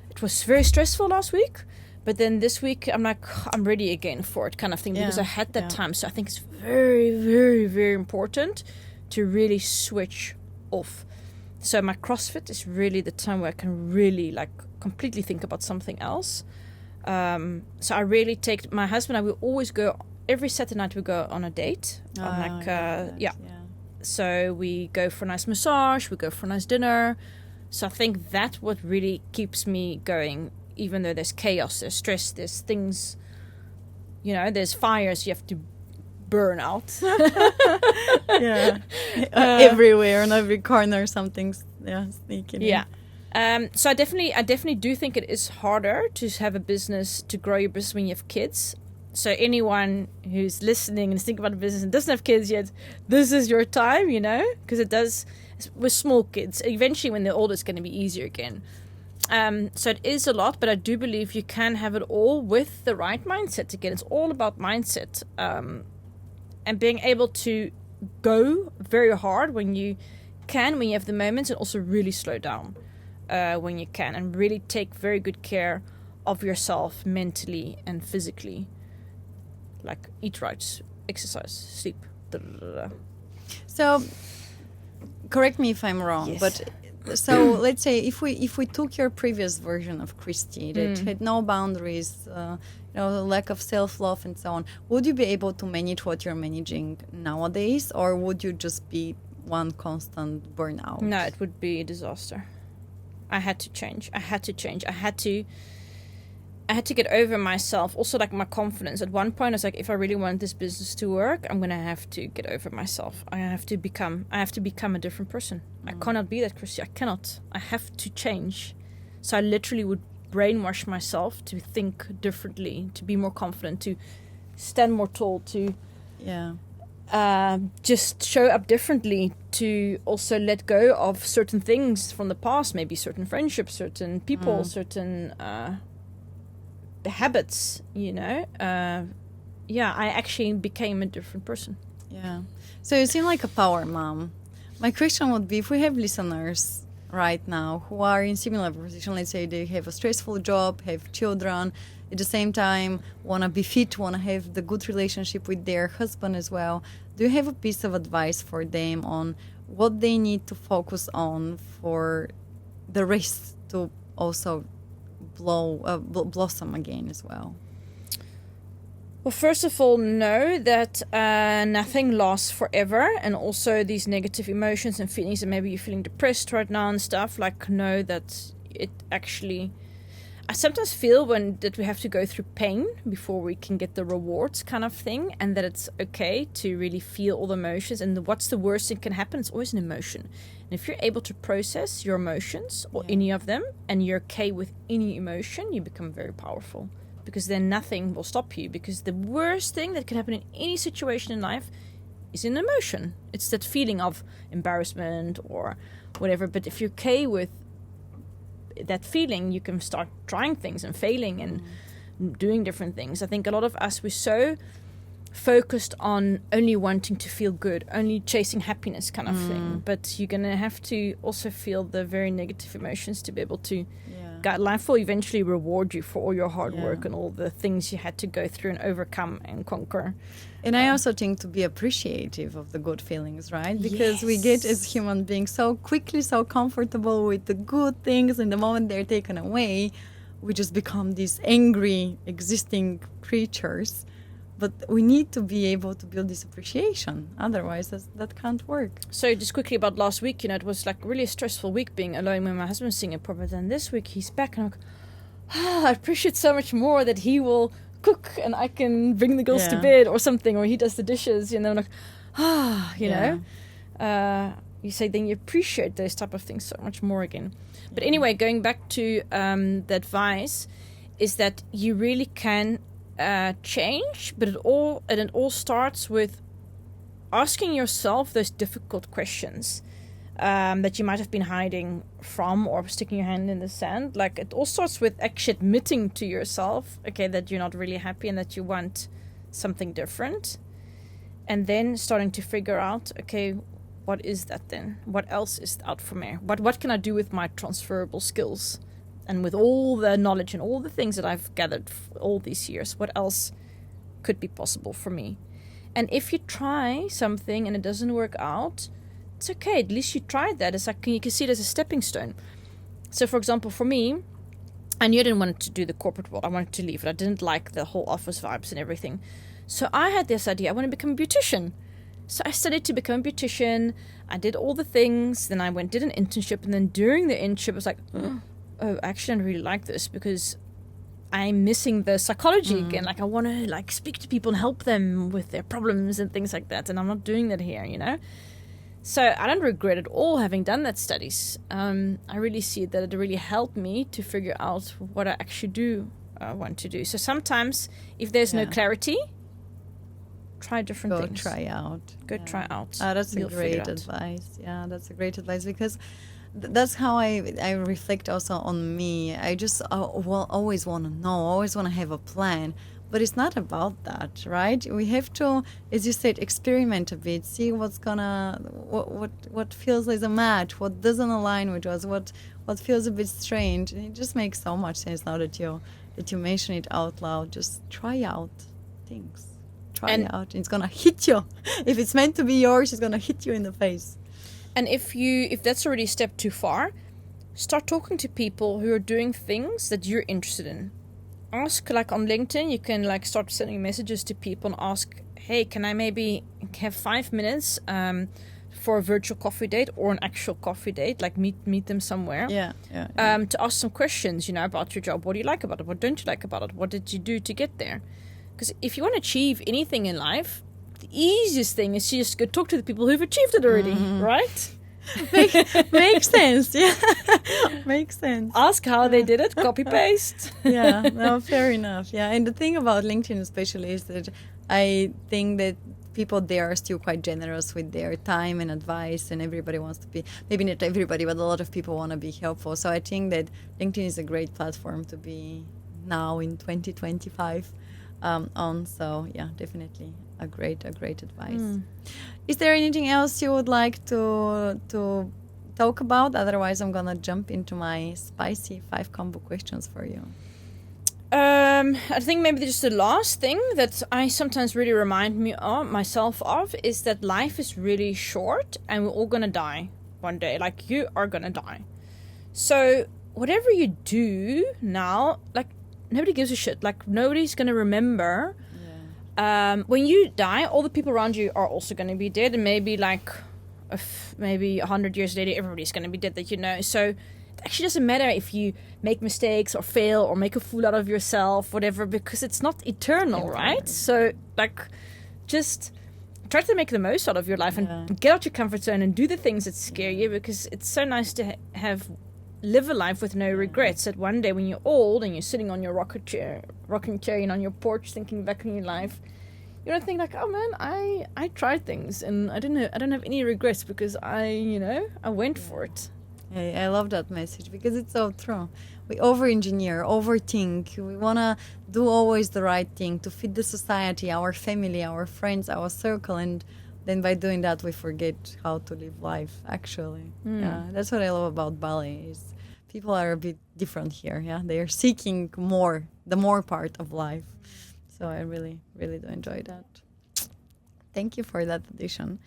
it was very stressful last week. But then this week, I'm like, I'm ready again for it kind of thing. Because I had that time. So I think it's very, very, very important to really switch off. So my CrossFit is really the time where I can really like completely think about something else. So I really take my husband. I will always go every Saturday night. We go on a date. So we go for a nice massage. We go for a nice dinner. So I think that's what really keeps me going. Even though there's chaos, there's stress, there's things. There's fires you have to burn out. Everywhere, on every corner, something's sneaking in. Yeah. So I definitely do think it is harder to have a business, to grow your business when you have kids. So anyone who's listening and is thinking about a business and doesn't have kids yet, this is your time, because it does with small kids. Eventually, when they're older, it's going to be easier again. So it is a lot, but I do believe you can have it all with the right mindset. Again, it's all about mindset, and being able to go very hard when you can, when you have the moments, and also really slow down when you can, and really take very good care of yourself mentally and physically. Like eat right, exercise, sleep. So, correct me if I'm wrong, Yes. but so let's say if we took your previous version of Kristy that had no boundaries, lack of self-love and so on, would you be able to manage what you're managing nowadays, or would you just be one constant burnout? No, it would be a disaster. I had to change. I had to get over myself. Also, like my confidence. At one point, I was like, if I really want this business to work, I'm gonna have to get over myself. I have to become a different person. I cannot be that Kristy. I cannot. I have to change. So I literally would brainwash myself to think differently, to be more confident, to stand more tall, to just show up differently, to also let go of certain things from the past, maybe certain friendships, certain people, certain habits, I actually became a different person. So you seem like a power mom. My question would be, if we have listeners right now who are in similar position, let's say they have a stressful job, have children, at the same time want to be fit, want to have the good relationship with their husband as well, do you have a piece of advice for them on what they need to focus on for the rest to also blossom again as well? Well, first of all, know that nothing lasts forever, and also these negative emotions and feelings, and maybe you're feeling depressed right now and stuff, like know that it actually, I sometimes feel that we have to go through pain before we can get the rewards kind of thing, and that it's okay to really feel all the emotions, and what's the worst thing can happen? It's always an emotion. And if you're able to process your emotions or any of them, and you're okay with any emotion, you become very powerful, because then nothing will stop you, because the worst thing that can happen in any situation in life is an emotion. It's that feeling of embarrassment or whatever. But if you're okay with that feeling, you can start trying things and failing and doing different things. I think a lot of us, we're so focused on only wanting to feel good, only chasing happiness kind of thing. But you're going to have to also feel the very negative emotions to be able to God, life will eventually reward you for all your hard work and all the things you had to go through and overcome and conquer. And I also think to be appreciative of the good feelings, right? Because we get as human beings so quickly so comfortable with the good things, and the moment they're taken away, we just become these angry existing creatures. But we need to be able to build this appreciation. Otherwise, that can't work. So just quickly about last week, it was like really a stressful week being alone when my husband's singing proper. Then this week he's back, and I'm like, I appreciate so much more that he will cook and I can bring the girls to bed or something, or he does the dishes, like, you say then you appreciate those type of things so much more again. But anyway, going back to the advice is that you really can change, but it all starts with asking yourself those difficult questions that you might have been hiding from or sticking your hand in the sand. Like, it all starts with actually admitting to yourself, okay, that you're not really happy and that you want something different, and then starting to figure out, okay, what is that then? What else is out for me? What can I do with my transferable skills? And with all the knowledge and all the things that I've gathered all these years, what else could be possible for me? And if you try something and it doesn't work out, it's okay. At least you tried that. It's like you can see it as a stepping stone. So, for example, for me, I knew I didn't want to do the corporate world. I wanted to leave it. I didn't like the whole office vibes and everything. So I had this idea. I want to become a beautician. So I studied to become a beautician. I did all the things. Then I did an internship. And then during the internship, I was like, oh, actually, I don't really like this because I'm missing the psychology again. Like, I want to like speak to people and help them with their problems and things like that. And I'm not doing that here, you know? So I don't regret at all having done that studies. I really see that it really helped me to figure out what I actually do want to do. So sometimes if there's no clarity, try different things. Try out. Try out. That's a great advice. Yeah, that's a great advice because that's how I reflect also on me. I just always want to know, always want to have a plan. But it's not about that, right? We have to, as you said, experiment a bit, see what's what feels like a match, what doesn't align with us, what feels a bit strange. And it just makes so much sense now that you mention it out loud. Just try out things. Try it out. It's gonna hit you. If it's meant to be yours, it's gonna hit you in the face. And if that's already a step too far, start talking to people who are doing things that you're interested in. Ask, like on LinkedIn, you can like start sending messages to people and ask, hey, can I maybe have 5 minutes for a virtual coffee date or an actual coffee date, like meet them somewhere. To ask some questions, about your job. What do you like about it? What don't you like about it? What did you do to get there? Because if you want to achieve anything in life, the easiest thing is to just go talk to the people who've achieved it already, right? Makes sense. Yeah. Makes sense. Ask how they did it, copy paste. Yeah, no, fair enough. Yeah, and the thing about LinkedIn especially is that I think that people there are still quite generous with their time and advice, and everybody wants to be, maybe not everybody, but a lot of people want to be helpful. So I think that LinkedIn is a great platform to be now in 2025 on. So yeah, definitely a great advice. Is there anything else you would like to talk about? Otherwise, I'm gonna jump into my spicy 5 combo questions for you. I think maybe just the last thing that I sometimes really remind myself of is that life is really short and we're all gonna die one day. Like, you are gonna die. So whatever you do now, like, nobody gives a shit. Like, nobody's gonna remember. When you die, all the people around you are also going to be dead, and maybe like maybe 100 years later everybody's going to be dead that you know. So it actually doesn't matter if you make mistakes or fail or make a fool out of yourself, whatever, because it's not eternal, right? So like, just try to make the most out of your life and get out your comfort zone and do the things that scare you, because it's so nice to live a life with no regrets. That one day when you're old and you're sitting on your rocking chair and on your porch thinking back on your life, you don't think like, oh man, I tried things and I don't have any regrets because I went for it. Hey, I love that message because it's so true. We over-engineer, overthink. We want to do always the right thing to fit the society, our family, our friends, our circle, and then by doing that we forget how to live life actually. Yeah, that's what I love about ballet is people are a bit different here. Yeah, they are seeking the more part of life. So I really do enjoy that. Thank you for that addition.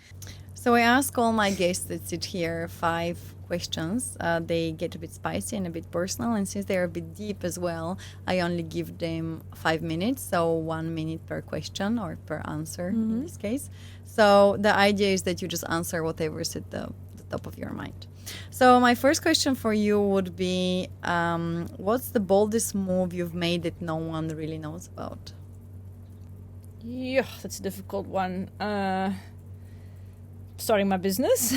So I ask all my guests that sit here 5 questions. They get a bit spicy and a bit personal, and since they're a bit deep as well, I only give them 5 minutes, so 1 minute per question or per answer in this case. So the idea is that you just answer whatever's at the top of your mind. So my first question for you would be, what's the boldest move you've made that no one really knows about? Yeah, that's a difficult one. Starting my business.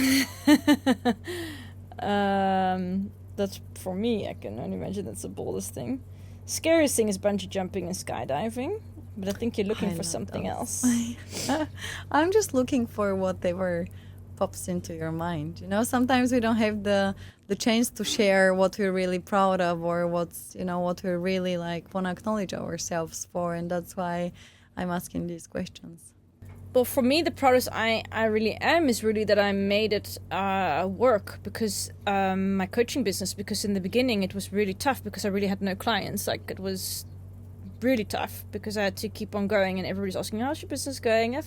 That's for me. I can only imagine that's the boldest thing. Scariest thing is bungee jumping and skydiving, but I think you're looking for something else. I'm just looking for whatever pops into your mind. Sometimes we don't have the chance to share what we're really proud of or what we're really like want to acknowledge ourselves for, and that's why I'm asking these questions. Well, for me, the proudest I really am is really that I made it work, because my coaching business, because in the beginning it was really tough because I really had no clients. Like, it was really tough because I had to keep on going and everybody's asking, how's your business going?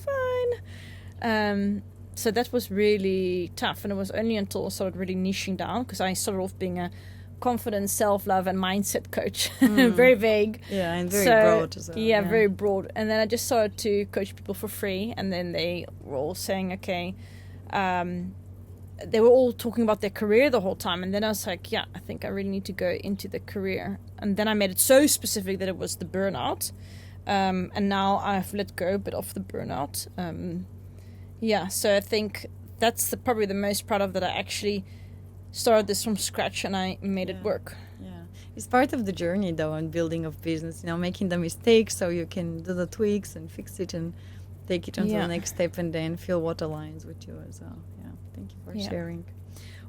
Fine. So that was really tough, and it was only until I started really niching down, because I started off being a confidence, self-love and mindset coach. Very vague. Yeah, and very broad as well. Yeah, very broad. And then I just started to coach people for free, and then they were all saying, okay, they were all talking about their career the whole time, and then I was like, yeah, I think I really need to go into the career. And then I made it so specific that it was the burnout, and now I've let go a bit of the burnout. So I think that's probably the most proud of, that I actually started this from scratch and I made it work. Yeah, it's part of the journey though, and building of business, making the mistakes so you can do the tweaks and fix it and take it on to the next step, and then feel what aligns with you as well. Yeah, thank you for sharing.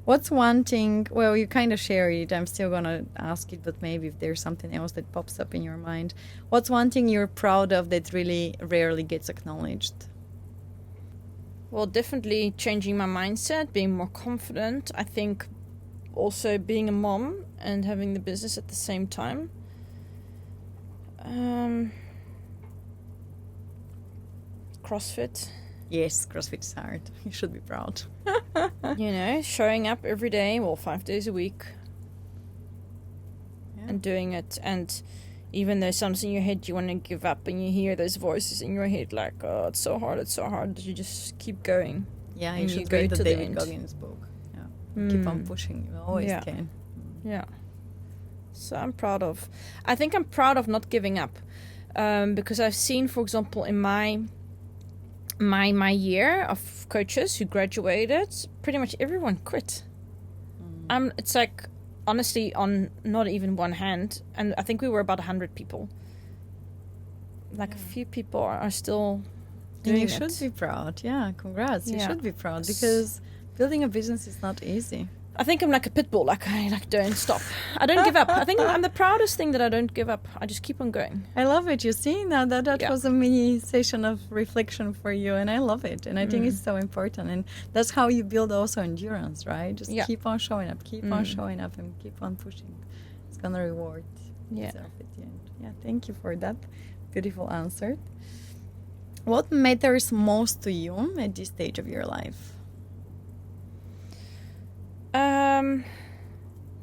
What's one thing, well, you kind of share it, I'm still gonna ask it, but maybe if there's something else that pops up in your mind, what's one thing you're proud of that really rarely gets acknowledged? Well, definitely changing my mindset, being more confident. I think also being a mom and having the business at the same time. CrossFit. Yes, CrossFit's hard. You should be proud. Showing up every day, 5 days a week, and doing it. And even though sometimes in your head you want to give up, and you hear those voices in your head like, oh, it's so hard, you just keep going. Yeah, you should read the David Goggins book. Yeah, keep on pushing. You always can. Yeah. So I think I'm proud of not giving up, because I've seen, for example, in my year of coaches who graduated, pretty much everyone quit. It's like, honestly, on not even one hand, and I think we were about 100 people. Like a few people are still doing it. You should be proud. Yeah, congrats. You should be proud, because building a business is not easy. I think I'm like a pit bull. Like, I don't stop. I don't give up. I think I'm the proudest thing, that I don't give up. I just keep on going. I love it. You see, now that was a mini session of reflection for you, and I love it. And I think it's so important. And that's how you build also endurance, right? Just keep on showing up, on showing up, and keep on pushing. It's gonna reward itself at the end. Yeah, thank you for that beautiful answer. What matters most to you at this stage of your life?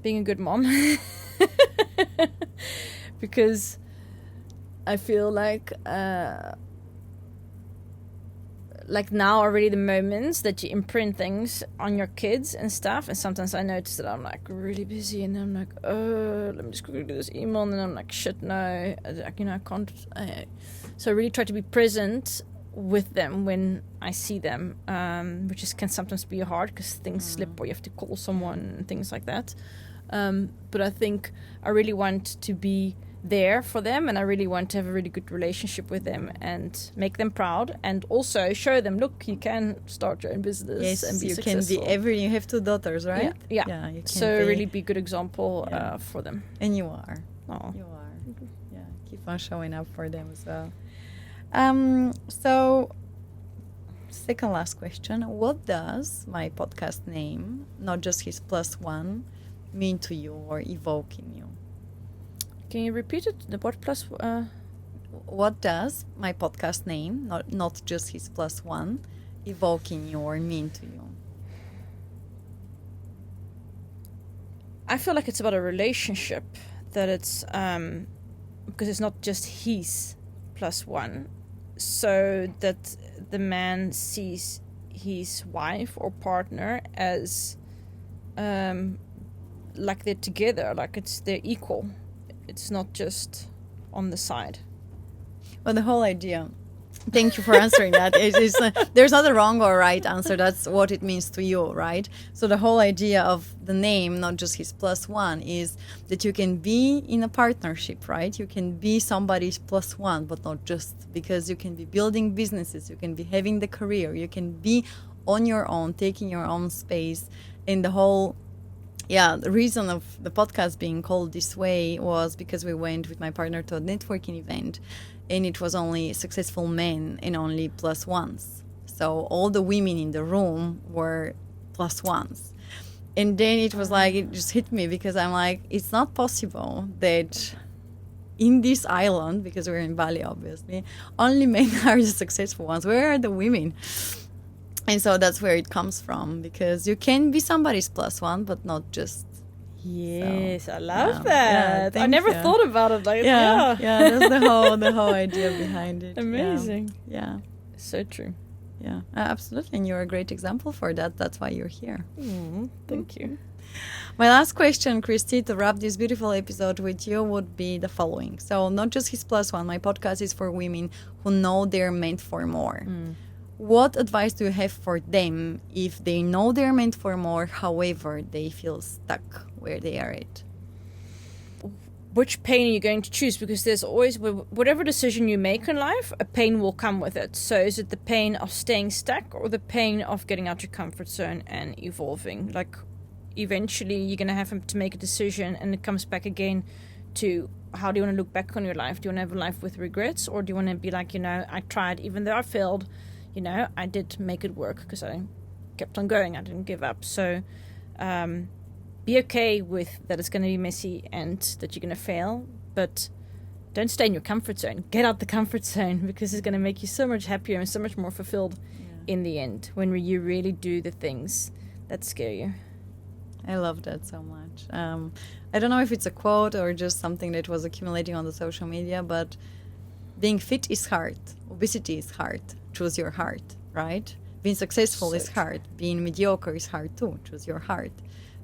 Being a good mom. Because I feel like now are really the moments that you imprint things on your kids and stuff. And sometimes I notice that I'm like really busy, and I'm like, oh, let me just quickly do this email, and then I'm like, shit, no, I can't. So I really try to be present with them when I see them, which can sometimes be hard because things slip, or you have to call someone and things like that. But I think I really want to be there for them, and I really want to have a really good relationship with them and make them proud, and also show them, look, you can start your own business and be successful. Can be everything. You have 2 daughters, right? Yeah. You can so really be a good example for them. And you are. Oh. You are. Yeah, keep on showing up for them as well. So, second last question. What does my podcast name, not just his +1, mean to you or evoke in you? Can you repeat it? The what plus? What does my podcast name, not just his +1, evoke in you or mean to you? I feel like it's about a relationship. That it's because it's not just his +1, so that the man sees his wife or partner as like they're together, like they're equal. It's not just on the side. Well, the whole idea, thank you for answering that. There's not a wrong or right answer. That's what it means to you, right? So the whole idea of the name, not just his +1, is that you can be in a partnership, right? You can be somebody's +1, but not just, because you can be building businesses, you can be having the career, you can be on your own, taking your own space. And the whole the reason of the podcast being called this way was because we went with my partner to a networking event, and it was only successful men and only +1s. So all the women in the room were +1s. And then it was like, it just hit me, because I'm like, it's not possible that in this island, because we're in Bali, obviously, only men are the successful ones. Where are the women? And so that's where it comes from, because you can be somebody's plus one, but not just. Yes, So, I love yeah. that. Yeah, I never thank you. thought about it like Yeah, that. yeah, that's the whole idea behind it. Yeah. Amazing. Yeah, So true. yeah, absolutely. And you're a great example for that. That's why you're here. Thank you. My last question, Kristy, to wrap this beautiful episode with you would be the following. So, not just his plus one, my podcast is for women who know they're meant for more. What advice do you have for them if they know they're meant for more, however, they feel stuck where they are at? Which pain are you going to choose? Because there's always, whatever decision you make in life, a pain will come with it. So is it the pain of staying stuck or the pain of getting out your comfort zone and evolving? Like, eventually you're going to have to make a decision, and it comes back again to, how do you want to look back on your life? Do you want to have a life with regrets, or do you want to be like, I tried, even though I failed, I did make it work because I kept on going. I didn't give up. So be okay with that it's going to be messy and that you're going to fail, but don't stay in your comfort zone. Get out the comfort zone, because it's going to make you so much happier and so much more fulfilled in the end when you really do the things that scare you. I love that so much. I don't know if it's a quote or just something that was accumulating on the social media, but being fit is hard. Obesity is hard. Choose your heart, right? Being successful is hard. Being mediocre is hard too. Choose your heart.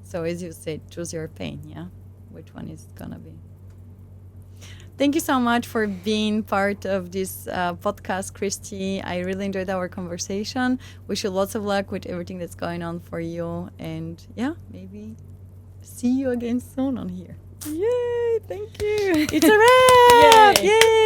So as you said, choose your pain, yeah? Which one is it gonna be? Thank you so much for being part of this podcast, Kristy. I really enjoyed our conversation. Wish you lots of luck with everything that's going on for you. And yeah, maybe see you again soon on here. Yay, thank you. It's a wrap! Yay. Yay!